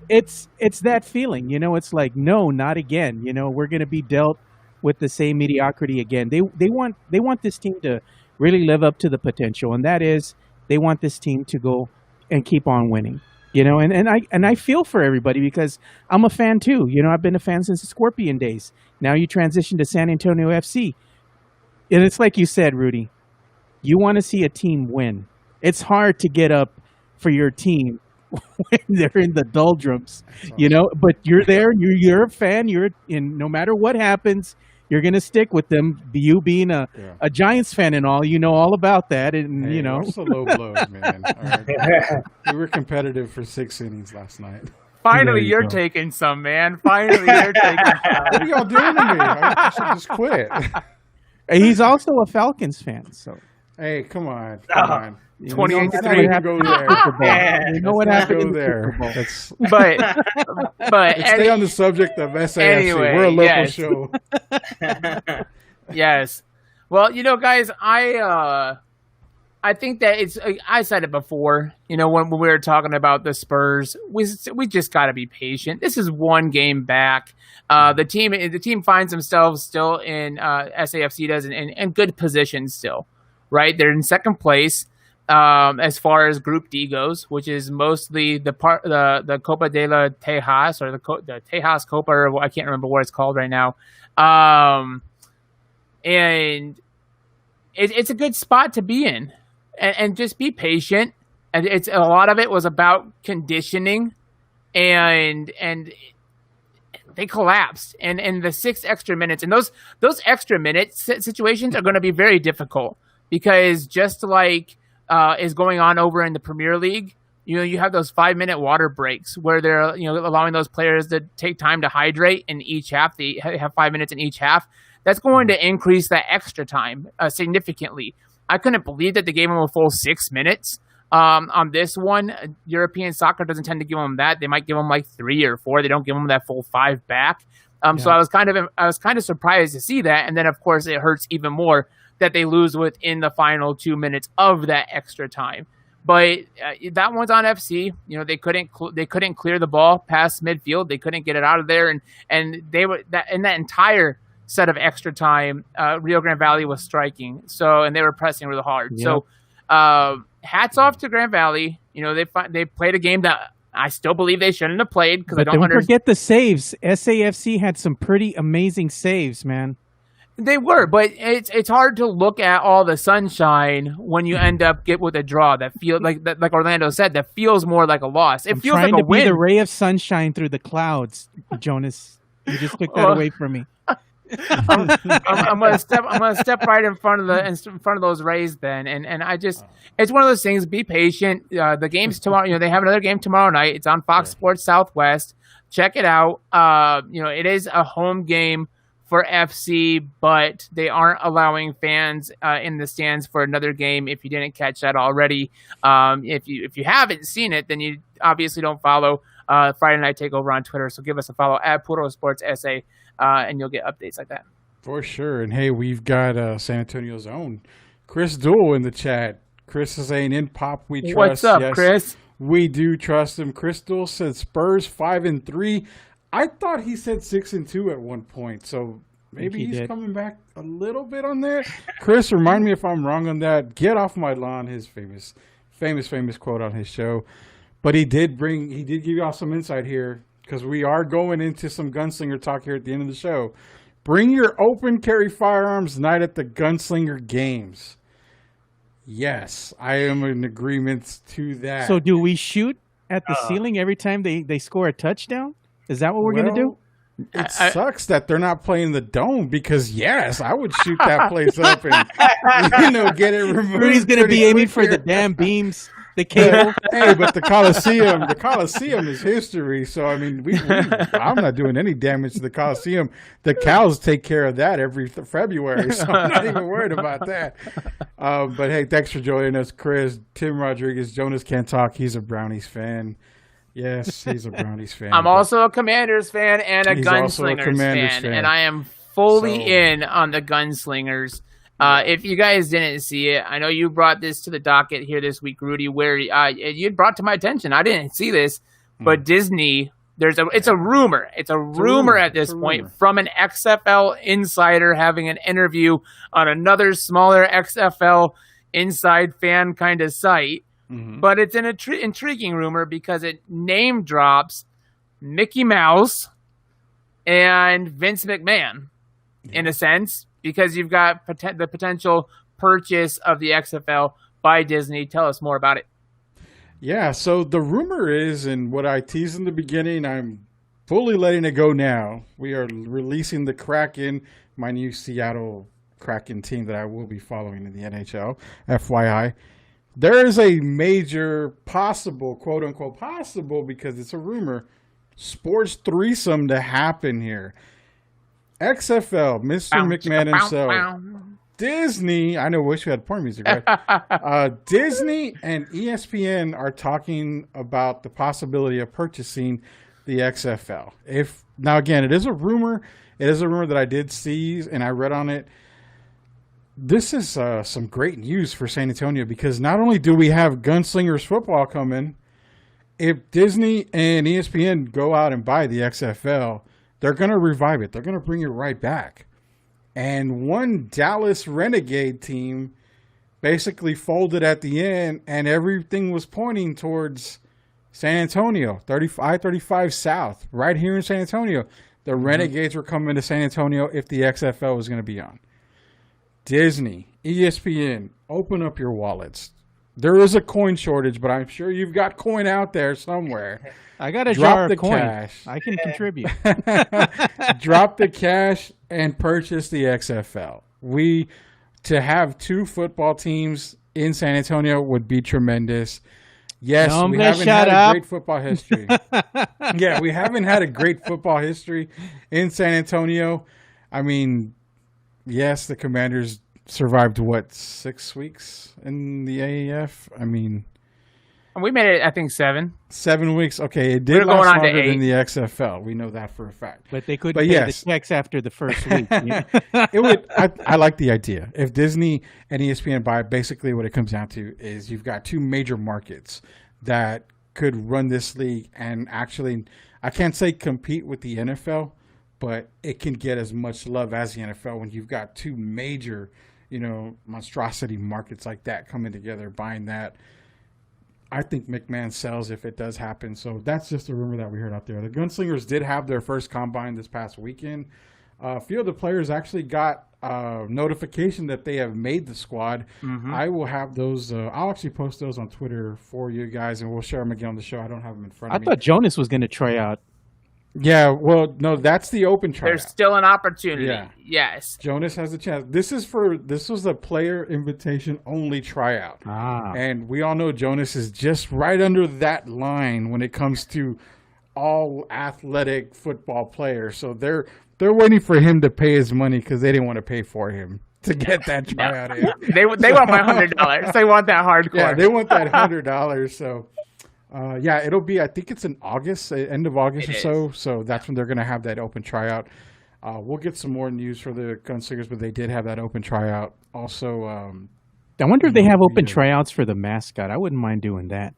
it's that feeling, it's like, no, not again. We're going to be dealt with the same mediocrity again. They want this team to really live up to the potential, and that is they want this team to go and keep on winning. And I feel for everybody because I'm a fan too. I've been a fan since the Scorpion days. Now you transition to San Antonio FC. And it's like you said, Rudy, you want to see a team win. It's hard to get up for your team when they're in the doldrums, but you're there, you're a fan, no matter what happens, you're going to stick with them. You being a Giants fan and all, all about that. And, What's the low blows, man? All right. We were competitive for 6 innings last night. Finally, you you're go. taking some, man. Finally, you're taking some. What are y'all doing to me? I should just quit. He's also a Falcons fan, so. Hey, come on. Come on. 28-3. Go there. You know what happened Go in the there. Super Bowl. But Let's stay on the subject of SAFC. Anyway, we're a local yes. show. Yes. Well, guys, I think that I said it before, when we were talking about the Spurs, we just got to be patient. This is one game back. The team finds themselves still in SAFC does in good position still, right? They're in second place as far as Group D goes, which is mostly the Copa de la Tejas or the Tejas Copa, or I can't remember what it's called right now. And it's a good spot to be in. And just be patient. And a lot of it was about conditioning, and they collapsed. And in the 6 extra minutes, and those extra minutes situations are going to be very difficult because just like is going on over in the Premier League, you have those 5-minute water breaks where they're allowing those players to take time to hydrate in each half. They have 5 minutes in each half. That's going to increase that extra time significantly. I couldn't believe that they gave him a full 6 minutes on this one. European soccer doesn't tend to give them that. They might give them like 3 or 4. They don't give them that full 5 back. So I was kind of surprised to see that. And then of course it hurts even more that they lose within the final 2 minutes of that extra time. But that one's on FC. They couldn't clear the ball past midfield. They couldn't get it out of there, and they were that in that entire set of extra time, Rio Grande Valley was striking. And they were pressing really hard. Yep. So hats off to Grand Valley. They played a game that I still believe they shouldn't have played because I don't forget the saves. SAFC had some pretty amazing saves, man. They were, but it's hard to look at all the sunshine when you end up with a draw that feels like Orlando said, that feels more like a loss. It feels like a win. Trying to be the ray of sunshine through the clouds, Jonas. You just took that away from me. I'm gonna step right in front of those rays then, and I just it's one of those things. Be patient. The game's tomorrow. They have another game tomorrow night. It's on Fox Sports Southwest. Check it out. It is a home game for FC, but they aren't allowing fans in the stands for another game. If you didn't catch that already, if you haven't seen it, then you obviously don't follow Friday Night Takeover on Twitter. So give us a follow at Puro Sports SA. And you'll get updates like that. For sure. And hey, we've got San Antonio's own Chris Duell in the chat. Chris is saying, in pop we trust. What's up, yes, Chris? We do trust him. Chris Duell said Spurs 5-3. I thought he said 6-2 at one point. So maybe he's coming back a little bit on that. Chris, remind me if I'm wrong on that. Get off my lawn, his famous quote on his show. But he did give y'all some insight here. because we are going into some gunslinger talk here at the end of the show. Bring your open carry firearms night at the Gunslinger Games. Yes, I am in agreement to that. So do we shoot at the ceiling every time they score a touchdown? Is that what we're going to do? It sucks that they're not playing the Dome because, yes, I would shoot that place up and, get it removed. Rudy's going to be aiming for the damn beams, the cable. Hey, but the Coliseum is history. So, I mean, I'm not doing any damage to the Coliseum. The Cows take care of that every February, so I'm not even worried about that. But, hey, thanks for joining us, Chris. Tim Rodriguez, Jonas Can't Talk. He's a Brownies fan. Yes, he's a Brownies fan. I'm also a Commanders fan and a Gunslingers fan, and I am fully in on the Gunslingers. If you guys didn't see it, I know you brought this to the docket here this week, Rudy, where you brought to my attention. I didn't see this, but Disney, it's a rumor. It's a rumor at this point from an XFL insider having an interview on another smaller XFL inside fan kind of site. Mm-hmm. But it's an intriguing rumor because it name drops Mickey Mouse and Vince McMahon, in a sense, because you've got the potential purchase of the XFL by Disney. Tell us more about it. Yeah, so the rumor is, and what I teased in the beginning, I'm fully letting it go now. We are releasing the Kraken, my new Seattle Kraken team that I will be following in the NHL, FYI. There is a major possible, quote unquote possible, because it's a rumor, sports threesome to happen here. XFL, Mr. McMahon himself, Disney, I wish we had porn music, right? Disney and ESPN are talking about the possibility of purchasing the XFL. Now again, it is a rumor. It is a rumor that I did see and I read on it. This is some great news for San Antonio because not only do we have Gunslingers football coming, if Disney and ESPN go out and buy the XFL, they're going to revive it. They're going to bring it right back. And one Dallas Renegade team basically folded at the end, and everything was pointing towards San Antonio, I-35 South, right here in San Antonio. The Renegades were coming to San Antonio if the XFL was going to be on. Disney, ESPN, open up your wallets. There is a coin shortage, but I'm sure you've got coin out there somewhere. I got a jar of coin. Cash. I can contribute. Drop the cash and purchase the XFL. To have two football teams in San Antonio would be tremendous. Yes, we haven't had a great football history. Yeah, we haven't had a great football history in San Antonio. I mean, yes, the Commanders survived, 6 weeks in the AAF? I mean... We made it, I think, 7. 7 weeks. Okay, it did last longer than the XFL. We know that for a fact. But they couldn't pay the checks after the first week. It would. I like the idea. If Disney and ESPN buy it, basically what it comes down to is you've got two major markets that could run this league and actually, I can't say compete with the NFL, but it can get as much love as the NFL when you've got two major, monstrosity markets like that coming together, buying that. I think McMahon sells if it does happen. So that's just a rumor that we heard out there. The Gunslingers did have their first combine this past weekend. A few of the players actually got notification that they have made the squad. Mm-hmm. I will have those. I'll actually post those on Twitter for you guys, and we'll share them again on the show. I don't have them in front of me. I thought Jonas was going to try out. Yeah, well, no, that's the open tryout. There's still an opportunity. Yeah. Yes. Jonas has a chance. This was a player invitation only tryout. And we all know Jonas is just right under that line when it comes to all athletic football players. So they're waiting for him to pay his money because they didn't want to pay for him to get that tryout in. They want my $100. They want that hardcore. Yeah, they want that $100. So. It'll be, I think it's in August, end of August or so. So that's when they're going to have that open tryout. We'll get some more news for the Gunslingers, but they did have that open tryout. Also, I wonder if they have open tryouts for the mascot. I wouldn't mind doing that.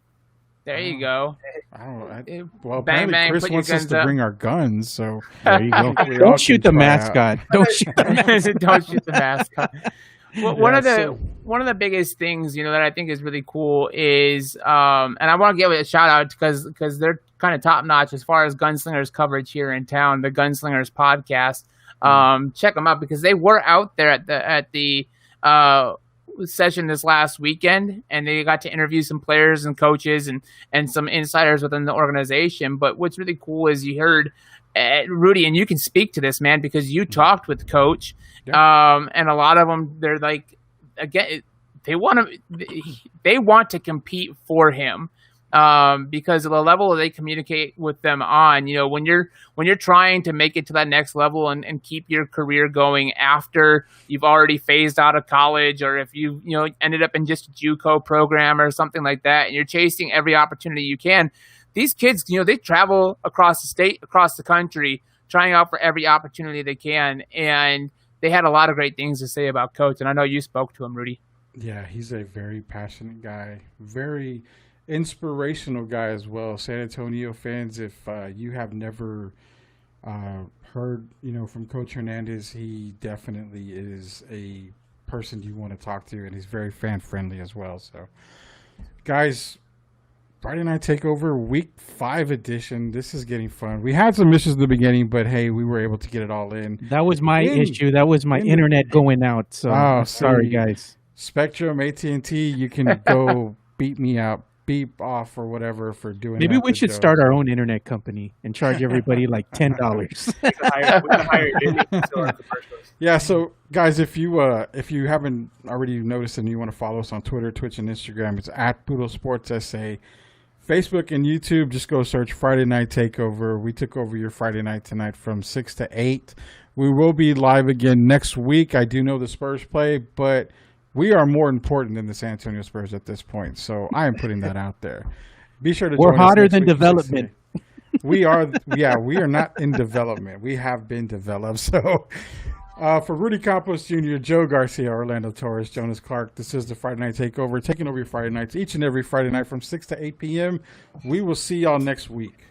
There you go. I don't know. Apparently Chris wants us to bring our guns, so there you go. Don't shoot the mascot. Don't shoot the mascot. Don't shoot the mascot. Well, one of the biggest things that I think is really cool is, and I want to give it a shout out because they're kind of top notch as far as Gunslingers coverage here in town. The Gunslingers podcast. Check them out because they were out there at the session this last weekend, and they got to interview some players and coaches and some insiders within the organization. But what's really cool is you heard Rudy, and you can speak to this, man, because you talked with Coach, and a lot of them, they're like, again, they want to compete for him. Because of the level they communicate with them on, you know, when you're trying to make it to that next level and keep your career going after you've already phased out of college, or if you ended up in just a JUCO program or something like that, and you're chasing every opportunity you can, these kids, they travel across the state, across the country, trying out for every opportunity they can, and they had a lot of great things to say about Coach, and I know you spoke to him, Rudy. Yeah, he's a very passionate guy, very inspirational guy as well. San Antonio fans, if you have never heard, from Coach Hernandez, he definitely is a person you want to talk to, and he's very fan friendly as well. So, guys, Friday Night Takeover Week 5 edition. This is getting fun. We had some issues at the beginning, but hey, we were able to get it all in. That was my issue. That was my internet going out. So sorry, guys. Spectrum, AT&T, you can go beat me out. Beep off or whatever for doing. Maybe we should start our own internet company and charge everybody like $10. Yeah, so guys, if you haven't already noticed and you want to follow us on Twitter, Twitch, and Instagram, it's at Poodle Sports SA. Facebook and YouTube, just go search Friday Night Takeover. We took over your Friday night tonight from 6 to 8. We will be live again next week. I do know the Spurs play, but we are more important than the San Antonio Spurs at this point, so I am putting that out there. Be sure to join us. We're hotter next than week. development. We are, we are not in development. We have been developed. So, for Rudy Campos Jr., Joe Garcia, Orlando Torres, Jonas Clark, this is the Friday Night Takeover, taking over your Friday nights each and every Friday night from 6 to 8 p.m. We will see y'all next week.